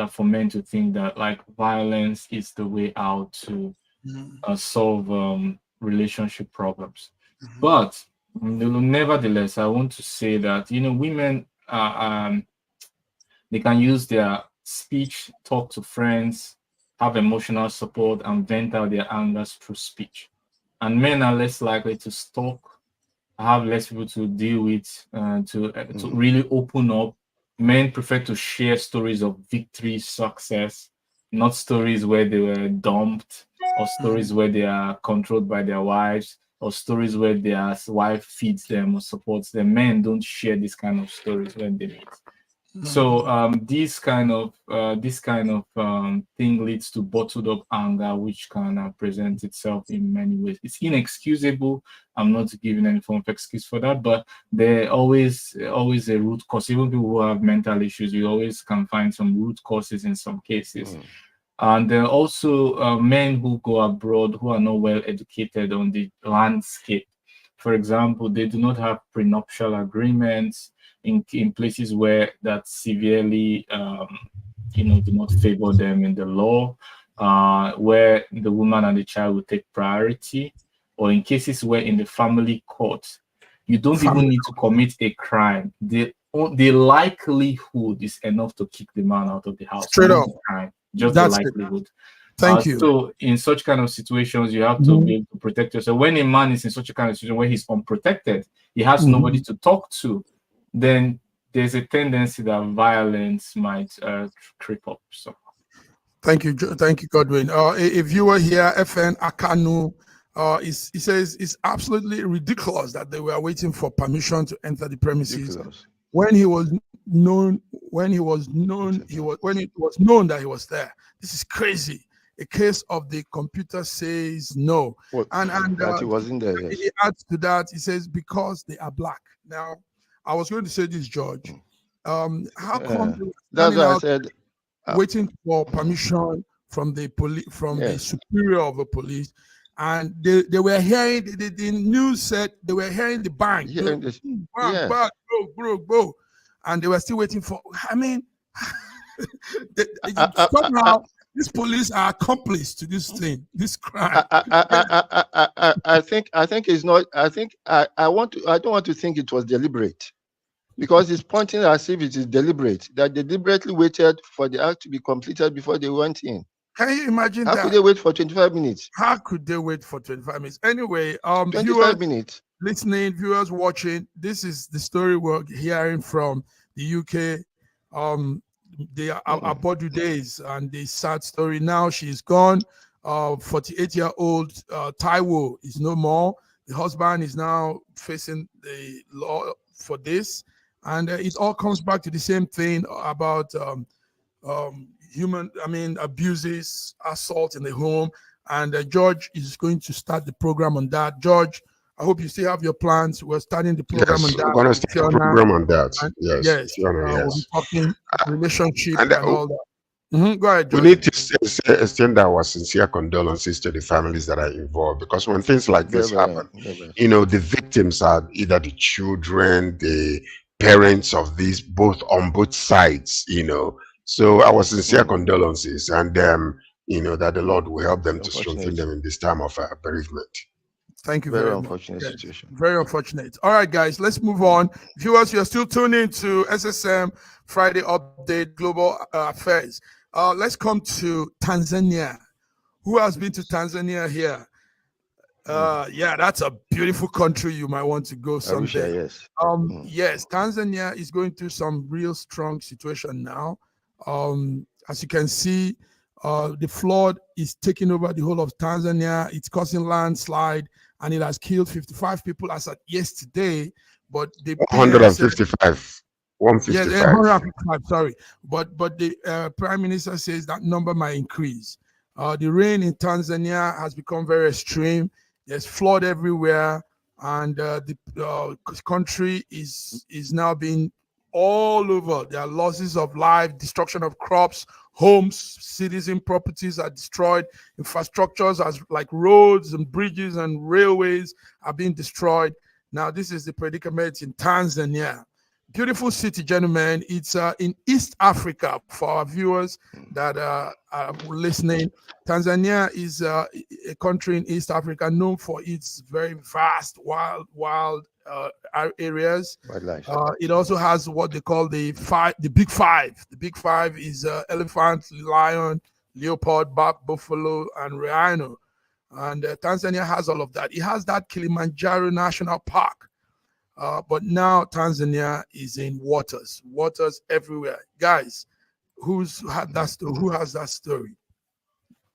for men to think that like violence is the way out to solve relationship problems. But nevertheless, I want to say that women they can use their speech, talk to friends, have emotional support, and vent out their angers through speech. And men are less likely to stalk, have less people to deal with, to really open up. Men prefer to share stories of victory, success, not stories where they were dumped, or stories where they are controlled by their wives, or stories where their wife feeds them or supports them. Men don't share this kind of stories when they meet. So this kind of thing leads to bottled up anger, which can present itself in many ways. It's inexcusable. I'm not giving any form of excuse for that, but there always a root cause. Even people who have mental issues, you always can find some root causes in some cases. And there are also men who go abroad who are not well educated on the landscape. For example, they do not have prenuptial agreements in places where that severely, do not favor them in the law, where the woman and the child will take priority, or in cases where in the family court, you don't even need to commit a crime. The likelihood is enough to kick the man out of the house. Straight up. Just the likelihood. Thank you. So in such kind of situations, you have to be able to protect yourself. When a man is in such a kind of situation where he's unprotected, he has nobody to talk to, then there's a tendency that violence might creep up. So, thank you, Godwin. A viewer here, FN Akanu, he says it's absolutely ridiculous that they were waiting for permission to enter the premises when it was known that he was there. This is crazy. A case of the computer says no, and that he wasn't there. Yes. He adds to that. He says because they are black. Now, I was going to say this, George. How come that's what I said? Waiting for permission from the police, the superior of the police, and they were hearing the news said they were hearing the bang, bang, bro, and they were still waiting for. I mean, somehow these police are accomplice to this thing, this crime. I think it's not. I don't want to think it was deliberate, because it's pointing as if it is deliberate, that they deliberately waited for the act to be completed before they went in. Can you imagine How could they wait for 25 minutes? How could they wait for 25 minutes? Anyway, 25 viewers minutes. Listening, viewers watching, this is the story we're hearing from the UK. They are Abodu days, and the sad story now, she's gone. 48-year-old Taiwo is no more. The husband is now facing the law for this. And it all comes back to the same thing about abuses, assault in the home. And George is going to start the program on that. George, I hope you still have your plans. We're starting the program on Yes, we're that. going to start a Fiona. program on that. And Yes, yes, Fiona, we'll be yes. talking relationship And and all that. Go ahead, we George. need to extend our sincere condolences to the families that are involved, because when things like this happen, the victims are either the children, the parents of these, on both sides, So our sincere condolences, and that the Lord will help them to strengthen them in this time of bereavement. Thank you very very much. unfortunate situation. Very unfortunate. All right, guys, let's move on. Viewers, you're still tuning to SSM Friday Update Global Affairs. Let's come to Tanzania. Who has been to Tanzania here? Yeah, that's a beautiful country. You might want to go someday. Yes. Yes, Tanzania is going through some real strong situation now. As you can see, the flood is taking over the whole of Tanzania. It's causing landslide, and it has killed 55 people as of yesterday. But the 155. 155. Yes, 155. Sorry, but the Prime Minister says that number might increase. The rain in Tanzania has become very extreme. There's flood everywhere, and the country is now being all over. There are losses of life, destruction of crops, homes, citizen properties are destroyed, infrastructures as like roads and bridges and railways are being destroyed. Now, this is the predicament in Tanzania. Beautiful city, gentlemen. It's in East Africa for our viewers that are listening. Tanzania is a country in East Africa known for its very vast, wild areas. It also has what they call the Big Five. The Big Five is elephant, lion, leopard, buffalo, and rhino. And Tanzania has all of that. It has that Kilimanjaro National Park. But now Tanzania is in waters everywhere. Guys, who has that story?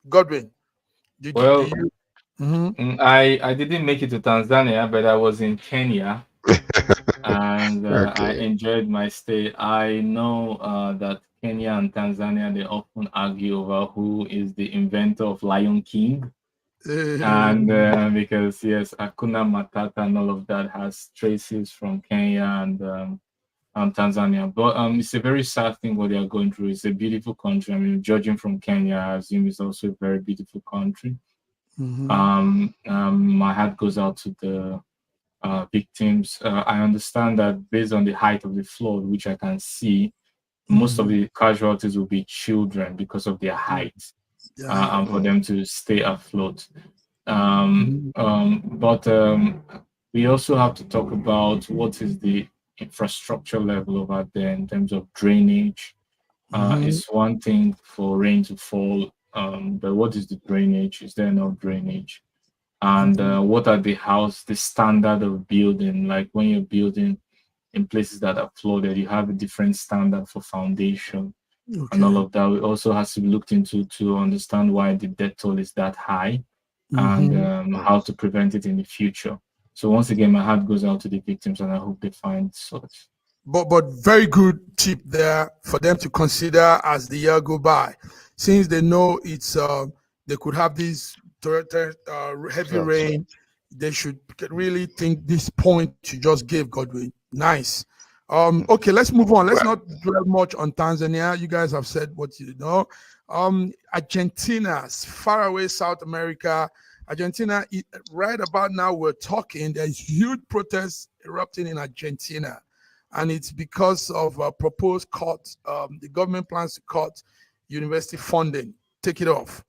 Godwin, I didn't make it to Tanzania, but I was in Kenya, and I enjoyed my stay. I know that Kenya and Tanzania, they often argue over who is the inventor of Lion King. And because yes, Hakuna Matata and all of that has traces from Kenya and Tanzania, but it's a very sad thing what they are going through. It's a beautiful country. I mean, judging from Kenya, I assume it's also a very beautiful country. My heart goes out to the victims. I understand that based on the height of the flood, which I can see, most of the casualties will be children because of their height, and for them to stay afloat. But we also have to talk about what is the infrastructure level over there in terms of drainage. It's one thing for rain to fall, but what is the drainage? Is there no drainage? And what are the standard of building? Like when you're building in places that are flooded, you have a different standard for foundation and all of that. We also has to be looked into to understand why the death toll is that high and how to prevent it in the future. So once again, my heart goes out to the victims, and I hope they find solace. But very good tip there for them to consider as the year go by, since they know it's they could have this heavy rain. They should really think this point you just gave, Godwin. Nice. Okay, let's move on. Let's not dwell much on Tanzania. You guys have said what you know. Argentina, far away South America. Argentina, right about now we're talking, there's huge protests erupting in Argentina. And it's because of a proposed cut. The government plans to cut university funding. Take it off.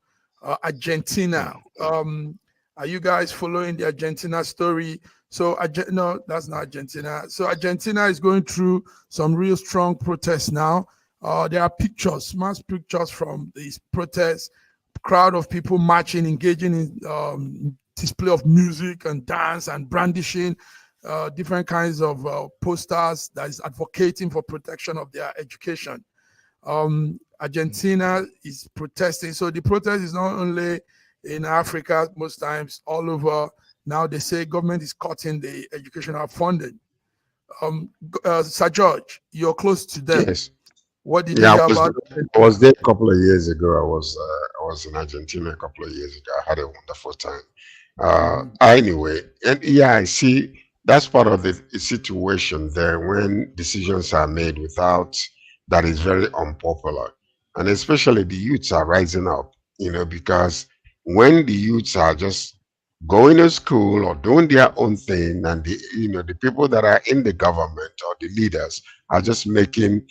Argentina. Are you guys following the Argentina story? So, no, that's not Argentina. So Argentina is going through some real strong protests now. There are pictures, mass pictures from these protests, crowd of people marching, engaging in display of music and dance and brandishing different kinds of posters that is advocating for protection of their education. Argentina is protesting. So the protest is not only in Africa, most times all over. Now they say government is cutting the educational funding. Sir George, you're close to them. Yes. What did you hear about? I was there a couple of years ago. I was in Argentina a couple of years ago. I had a wonderful time. Anyway, and yeah, I see that's part of the situation there when decisions are made without that is very unpopular, and especially the youths are rising up, because when the youths are just going to school or doing their own thing, and the people that are in the government or the leaders are just making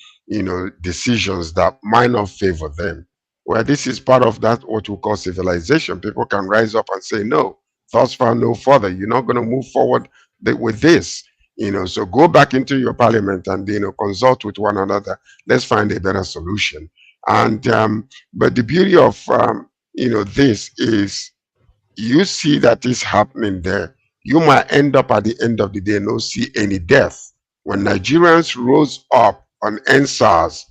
decisions that might not favor them. Well, this is part of that what we call civilization. People can rise up and say, no, thus far no further. You're not going to move forward with this. So go back into your parliament and consult with one another. Let's find a better solution. And but the beauty of this is you see that is happening there. You might end up at the end of the day not see any death. When Nigerians rose up on NSAS,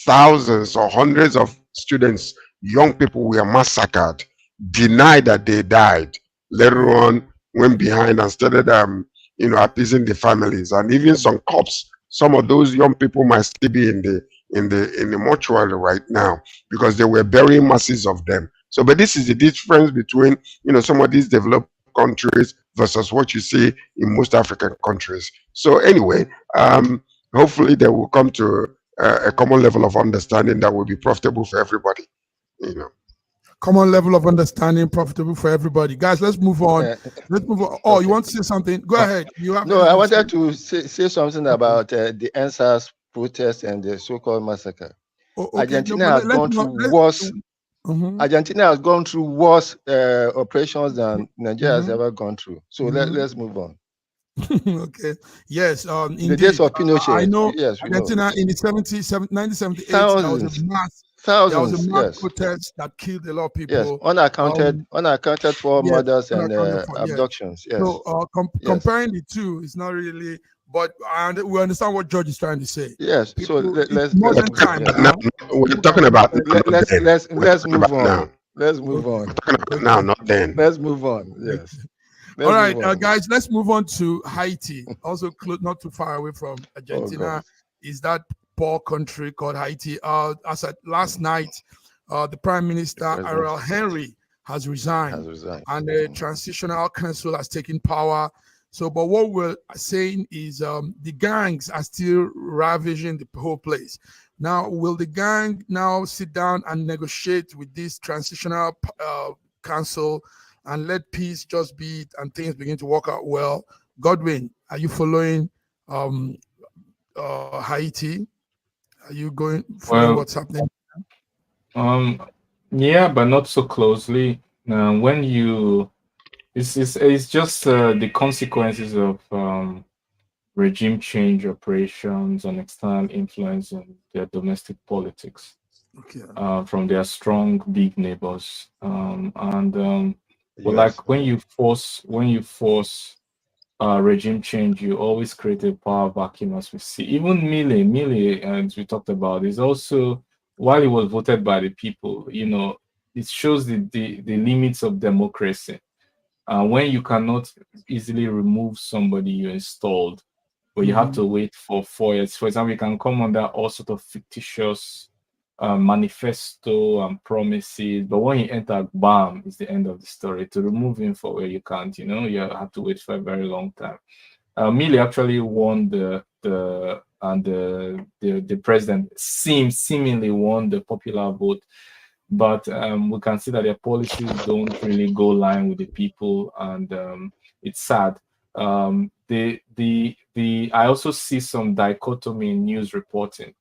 thousands or hundreds of students, young people were massacred, denied that they died, later on went behind and started appeasing the families, and even some cops. Some of those young people might still be in the mortuary right now because they were burying masses of them. So, but this is the difference between some of these developed countries versus what you see in most African countries. So anyway, hopefully they will come to a common level of understanding that will be profitable for everybody. Common level of understanding, profitable for everybody. Guys, let's move on. Let's move on. Oh, you want to say something? Go ahead. You have no, I wanted to say something about the NSAS protest and the so-called massacre. Okay. Argentina has gone through worse. Argentina has gone through worse operations than Nigeria has ever gone through. So let's move on. Okay. Yes. In the days of Pinochet, I know. Yes, Argentina in the 1978, Thousands, there was a mass protest that killed a lot of people. Yes, unaccounted for murders and abductions. Yes. So comparing the two is not really. But we understand what George is trying to say. Yes. People, so let's time. We're talking about let's move on. Now. Let's move on. We're talking about now, not then. Let's move on. Yes. All right, guys. Let's move on to Haiti. Also, not too far away from Argentina is that poor country called Haiti. As at last night, the Prime Minister Ariel Henry has resigned, and the transitional council has taken power. So, but what we're saying is the gangs are still ravaging the whole place. Now, will the gang now sit down and negotiate with this transitional council and let peace just be and things begin to work out well? Godwin, are you following Haiti? Are you following what's happening? Yeah, but not so closely. When you It's just the consequences of regime change operations and external influence in their domestic politics from their strong big neighbors. But like when you force regime change, you always create a power vacuum, as we see. Even Milei, as we talked about, is also, while he was voted by the people, it shows the limits of democracy. When you cannot easily remove somebody you installed, but you have to wait for 4 years. For example, you can come under all sort of fictitious manifesto and promises, but when you enter, bam, is the end of the story. To remove him for where you can't, you have to wait for a very long time. Milei actually won the president seemingly won the popular vote. But we can see that their policies don't really go line with the people, and it's sad. I also see some dichotomy in news reporting.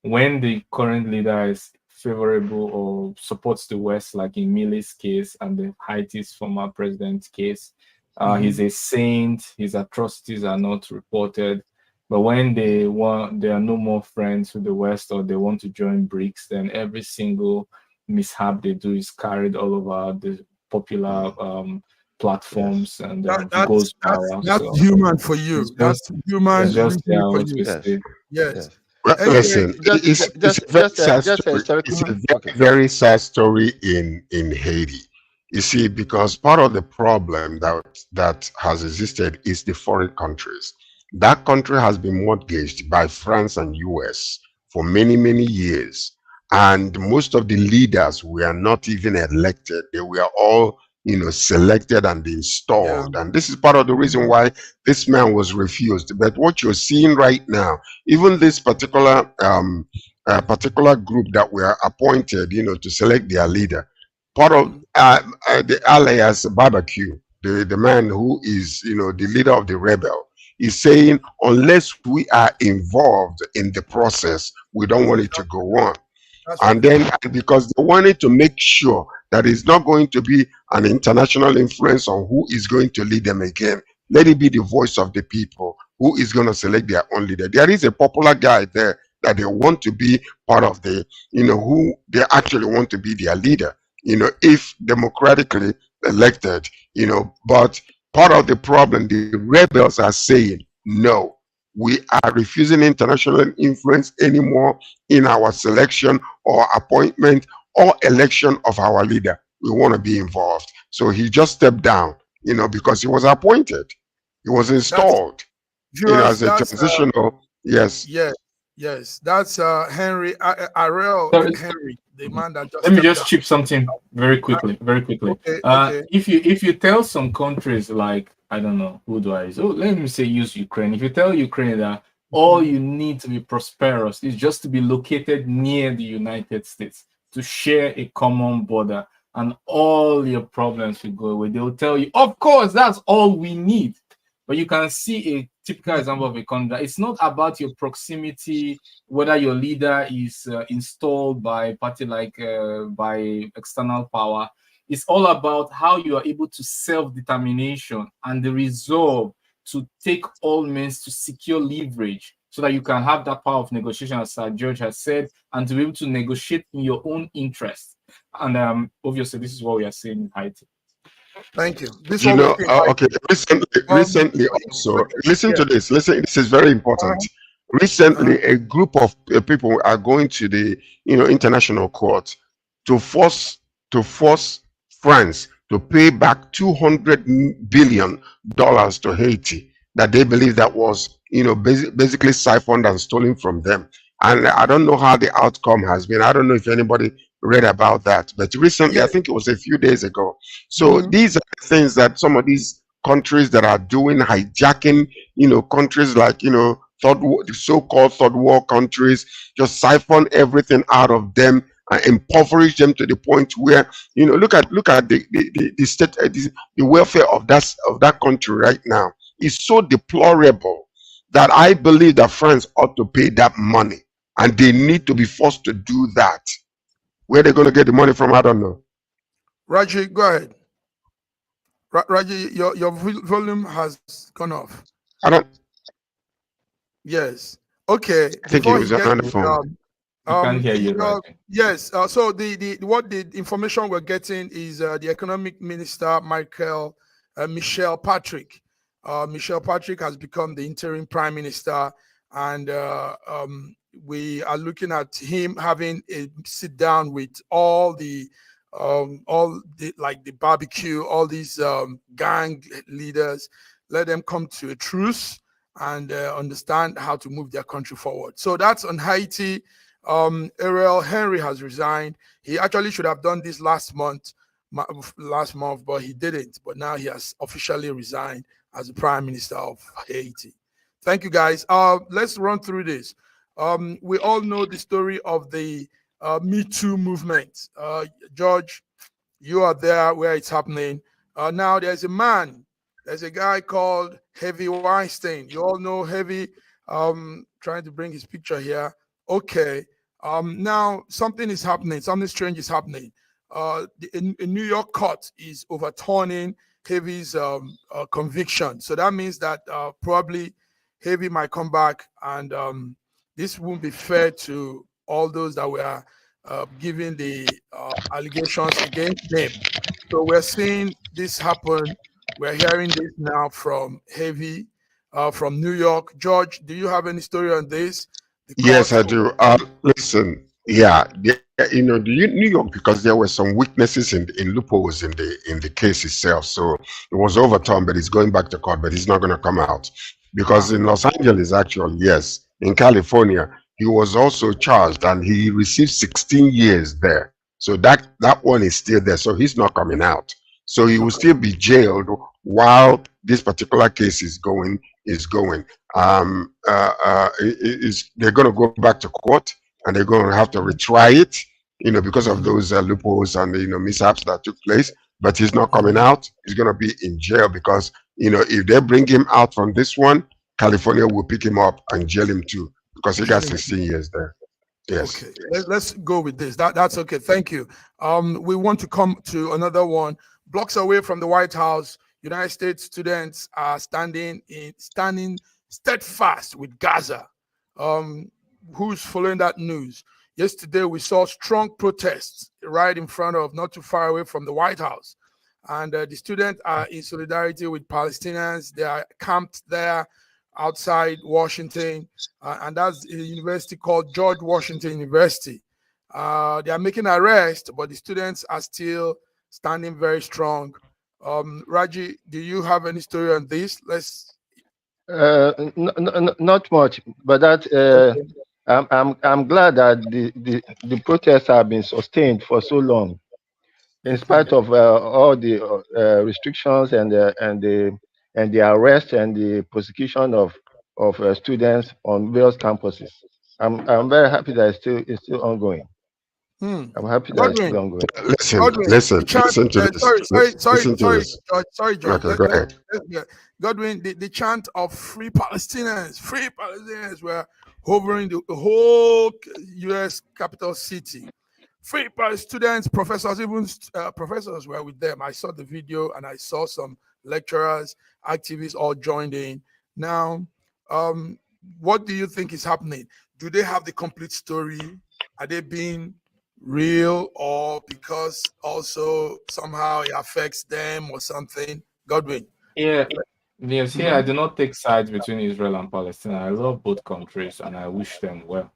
When the current leader is favorable or supports the West, like in Milei's case and the Haiti's former president's case, he's a saint. His atrocities are not reported. But when they are no more friends with the West, or they want to join BRICS, then every single mishap they do is carried all over the popular platforms, and goes viral. That's human for you. That's human. Just for you. Yes. Well, listen, it's a very sad story in Haiti. You see, because part of the problem that has existed is the foreign countries. That country has been mortgaged by France and US for many, many years. And most of the leaders were not even elected. They were all, selected and installed. And this is part of the reason why this man was refused. But what you're seeing right now, even this particular group that were appointed, to select their leader, part of the alias barbecue, the man who is, the leader of the rebel, is saying unless we are involved in the process, we don't want it to go on. And then because they wanted to make sure that it's not going to be an international influence on who is going to lead them again. Let it be the voice of the people who is going to select their own leader. There is a popular guy there that they want to be part of the, who they actually want to be their leader, if democratically elected, but part of the problem, the rebels are saying, no, we are refusing international influence anymore in our selection or appointment or election of our leader. We want to be involved. So he just stepped down, because he was appointed. He was installed, as a transitional. Yes. Yes. That's Henry, Ariel Henry, the man that just. Let me just chip something very quickly. Okay. If you tell some countries like, I don't know, who do I use? Oh, let me say use Ukraine. If you tell Ukraine that all you need to be prosperous is just to be located near the United States, to share a common border, and all your problems will go away, they'll tell you, of course, that's all we need. But you can see a typical example of a country. It's not about your proximity, whether your leader is installed by a party like by external power. It's all about how you are able to self-determination and the resolve to take all means to secure leverage so that you can have that power of negotiation, as Sir George has said, and to be able to negotiate in your own interest. And obviously, this is what we are seeing in Haiti. Thank you. Okay. Recently also, listen to this. Listen, this is very important. Recently, a group of people are going to the, international court to force France to pay back $200 billion to Haiti that they believe that was, basically siphoned and stolen from them. And I don't know how the outcome has been. I don't know if anybody read about that, but recently, I think it was a few days ago. So these are the things that some of these countries that are doing, hijacking, countries like, the so-called third world countries, just siphon everything out of them and impoverish them to the point where, look at the state, the welfare of that country right now is so deplorable that I believe that France ought to pay that money, and they need to be forced to do that. Where they're going to get the money from, I don't know. Raji, go ahead. Raji, your volume has gone off. I don't. Yes. Okay. I think it was on the phone. I can't hear you. Yes. So the information we're getting is the economic minister Michel Patrick. Michel Patrick has become the interim prime minister, and we are looking at him having a sit down with all the barbecue, all these gang leaders, let them come to a truce and understand how to move their country forward. So that's on Haiti. Ariel Henry has resigned. He actually should have done this last month, but he didn't. But now he has officially resigned as the prime minister of Haiti. Thank you, guys. Let's run through this. We all know the story of the Me Too movement. George, you are there where it's happening. Now there's a guy called Harvey Weinstein. You all know Harvey. Trying to bring his picture here. Okay. Now something is happening. Something strange is happening. A New York court is overturning Harvey's conviction. So that means that probably Harvey might come back, and this won't be fair to all those that were giving the allegations against them. So we're seeing this happen. We're hearing this now from Harvey, from New York. George, do you have any story on this? Yes, I do. Listen, New York, because there were some weaknesses in loopholes in the case itself, so it was overturned, but it's going back to court, but it's not going to come out. because in Los Angeles, actually, yes, in California, he was also charged and he received 16 years there. So that one is still there. So he's not coming out. So he will still be jailed while this particular case is going. They're going to go back to court and they're going to have to retry it, because of those loopholes and mishaps that took place. But he's not coming out. He's going to be in jail because if they bring him out from this one, California will pick him up and jail him too because he got 16 years there. Yes. Okay, let's go with this. That's okay. Thank you. We want to come to another one. Blocks away from the White House, United States students are standing steadfast with Gaza. Who's following that news? Yesterday, we saw strong protests right in front of, not too far away from the White House. And the students are in solidarity with Palestinians. They are camped there outside Washington. And that's a university called George Washington University. They are making arrests, but the students are still standing very strong. Raji, do you have any story on this? Not much, but that I'm glad that the protests have been sustained for so long, in spite of all the restrictions and the arrest and the prosecution of students on various campuses. I'm very happy that it's still ongoing. I'm happy that it's still ongoing. Listen to this. Sorry, George. Okay, go ahead. Godwin, the chant of free Palestinians were hovering the whole U.S. capital city. Free students, professors, even professors were with them. I saw the video and I saw some lecturers, activists all joined in. Now, what do you think is happening? Do they have the complete story? Are they being real, or because also somehow it affects them or something? Godwin? Yes, I do not take sides between Israel and Palestine. I love both countries and I wish them well.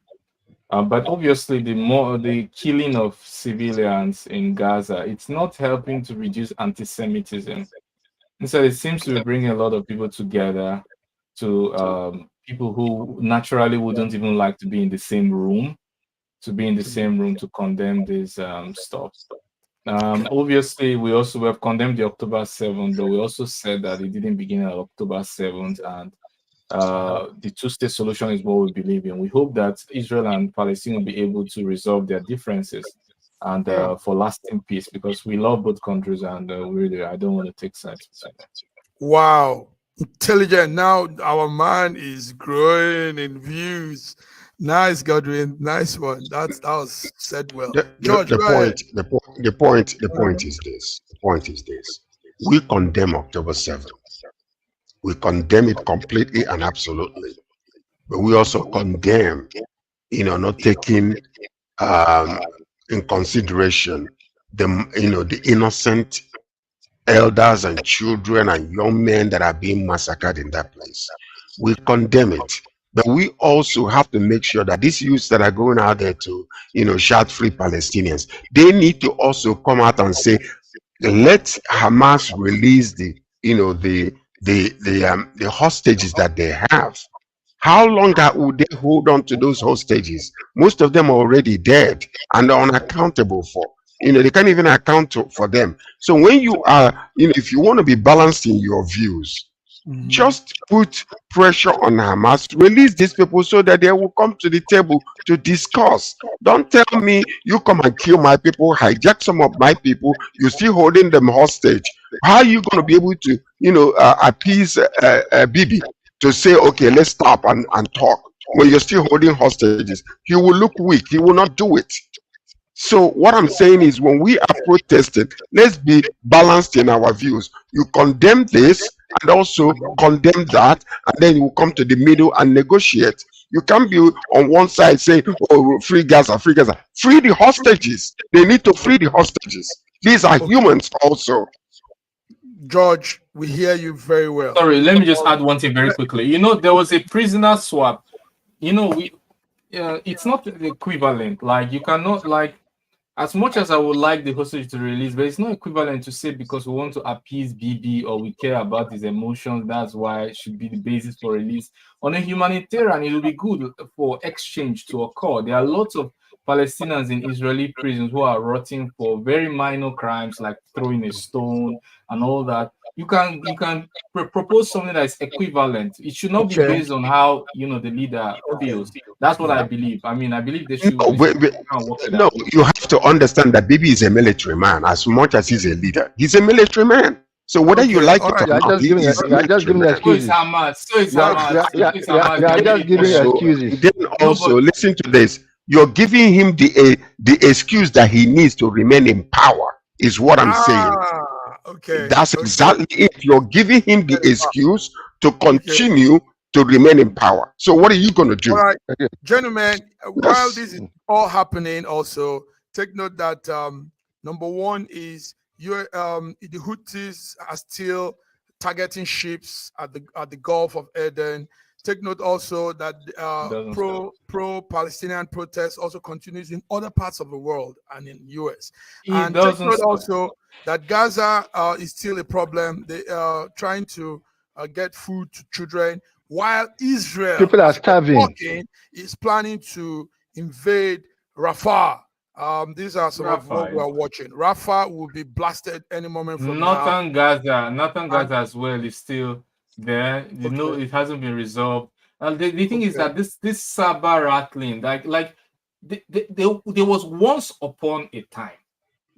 But obviously, the killing of civilians in Gaza, it's not helping to reduce anti-Semitism. Instead, it seems to be bringing a lot of people together, to people who naturally wouldn't even like to be in the same room, to condemn this stuff. Obviously, we also have condemned the October 7th, but we also said that it didn't begin on October 7th, and the two-state solution is what we believe in. We hope that Israel and Palestine will be able to resolve their differences and for lasting peace, because we love both countries, and really, I don't want to take sides. Wow, intelligent. Now our man is growing in views. Nice, Godwin. Nice one. That was said well. George, the point is this. The point is this. We condemn October 7th. We condemn it completely and absolutely. But we also condemn, not taking in consideration the innocent elders and children and young men that are being massacred in that place. We condemn it. But we also have to make sure that these youths that are going out there to, shout free Palestinians, they need to also come out and say, let Hamas release the hostages that they have. How long would they hold on to those hostages? Most of them are already dead and unaccountable for. They can't even account for them. So when you are, if you want to be balanced in your views, just put pressure on Hamas, release these people so that they will come to the table to discuss. Don't tell me you come and kill my people, hijack some of my people, you're still holding them hostage. How are you going to be able to, appease Bibi to say, okay, let's stop and talk when you're still holding hostages? He will look weak. He will not do it. So what I'm saying is, when we are protesting, let's be balanced in our views. You condemn this and also condemn that, and then you will come to the middle and negotiate. You can't be on one side saying, oh, free Gaza, free Gaza. Free the hostages. They need to free the hostages. These are humans also. George, we hear you very well. Sorry, let me just add one thing very quickly. There was a prisoner swap. It's not the equivalent. Like, you cannot, as much as I would like the hostage to release, but it's not equivalent to say because we want to appease BB or we care about his emotions, that's why it should be the basis for release. On a humanitarian, it will be good for exchange to occur. There are lots of Palestinians in Israeli prisons who are rotting for very minor crimes like throwing a stone and all that. You can propose something that is equivalent. It should not be based on how the leader feels. That's what I believe. I mean, I believe they should. No, you have to understand that Bibi is a military man as much as he's a leader. He's a military man. So whether you like it or not, he is a military man. excuses. So it's Hamas. You are just giving excuses. Then also, listen to this. You're giving him the excuse that he needs to remain in power, is what I'm saying. Okay. That's exactly it. You're giving him the excuse to continue to remain in power. So what are you going to do? All right, gentlemen, while this is all happening, also take note that number one is the Houthis are still targeting ships at the Gulf of Aden. Take note also that pro-Palestinian protests also continues in other parts of the world and in US. And take note also that Gaza is still a problem. They are trying to get food to children, while Israel, people are starving, is planning to invade Rafah. These are some of what we are watching. Rafah will be blasted any moment from now. Northern Gaza as well is still there. You know, it hasn't been resolved. And the thing is that this saber rattling, like there was once upon a time,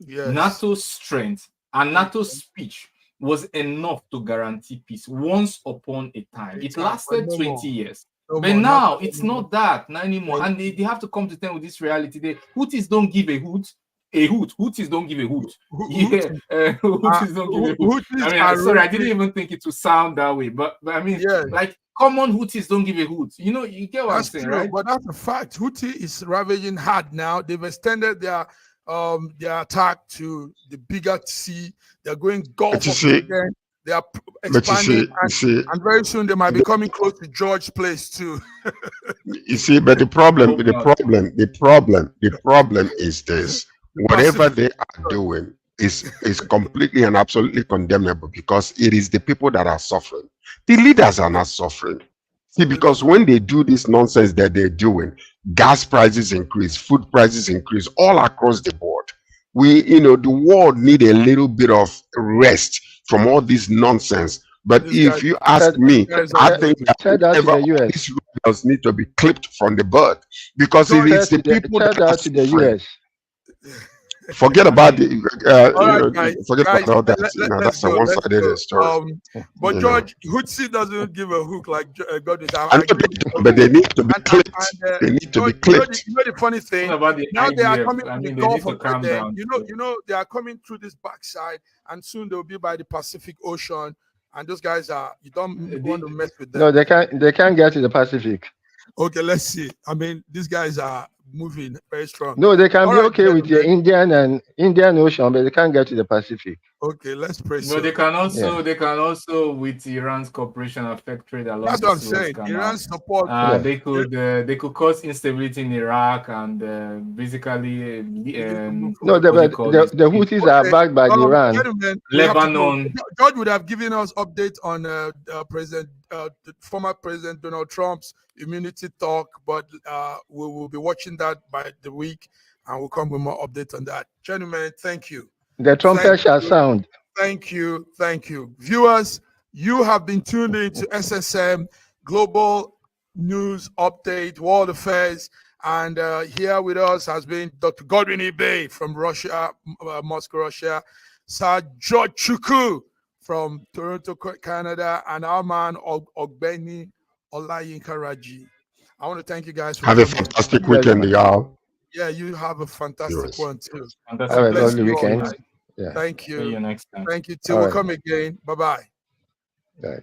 NATO's strength and NATO's speech was enough to guarantee peace. Once upon a time, it lasted 20 years. But now it's not that anymore, and they have to come to terms with this reality. The Houthis don't give a hoot. Houthis don't give a hoot. Houthis don't give a hoot. I mean, sorry, I didn't even think it would sound that way. But I mean, like common Houthis don't give a hoot. You know, you get what I'm saying, right? But that's a fact. Houthi is ravaging hard now. They've extended their attack to the bigger sea. They're going Gulf of Aden. They are expanding, and very soon they might be coming close to George's place too. You see, but the problem is this: whatever they are doing is completely and absolutely condemnable, because it is the people that are suffering. The leaders are not suffering. See, because when they do this nonsense that they're doing, gas prices increase, food prices increase all across the board. The world need a little bit of rest from all this nonsense. But if you ask me, I think that these rebels need to be clipped from the bud, because it is the people that are to the US. Forget about the forget about all that. That's a one-sided story. But George, Houthi doesn't give a hook like God is. But they need to be clipped. They need to be clipped. You know the funny thing? Now they are coming to the Gulf of Aden. You know they are coming through this backside, and soon they'll be by the Pacific Ocean. And those guys you don't want to mess with them. No, they can't get to the Pacific. Okay, let's see. I mean, these guys are moving very strong. No, they can be okay with the Indian Ocean, but they can't get to the Pacific. Okay, let's pray. No, they can also with Iran's cooperation affect trade along. That's what I'm saying. Iran's support. They could cause instability in Iraq and basically no, the Houthis are backed by Iran. Lebanon. George would have given us updates on former President Donald Trump's immunity talk, but we will be watching that by the week, and we'll come with more updates on that. Gentlemen, thank you. The trumpet shall sound. Thank you. Viewers, you have been tuned in to SSM Global News Update, World Affairs, and here with us has been Dr. Godwin Ibe from Russia, Moscow, Russia, Sir George Chukwu from Toronto, Canada, and our man Ogbeni Olayinka Raji. I want to thank you guys for have a fantastic weekend, y'all. Yeah, you have a fantastic one too. Have a lovely weekend. Yeah. Thank you. See you next time. Thank you. Till we come again. Bye-bye. Bye.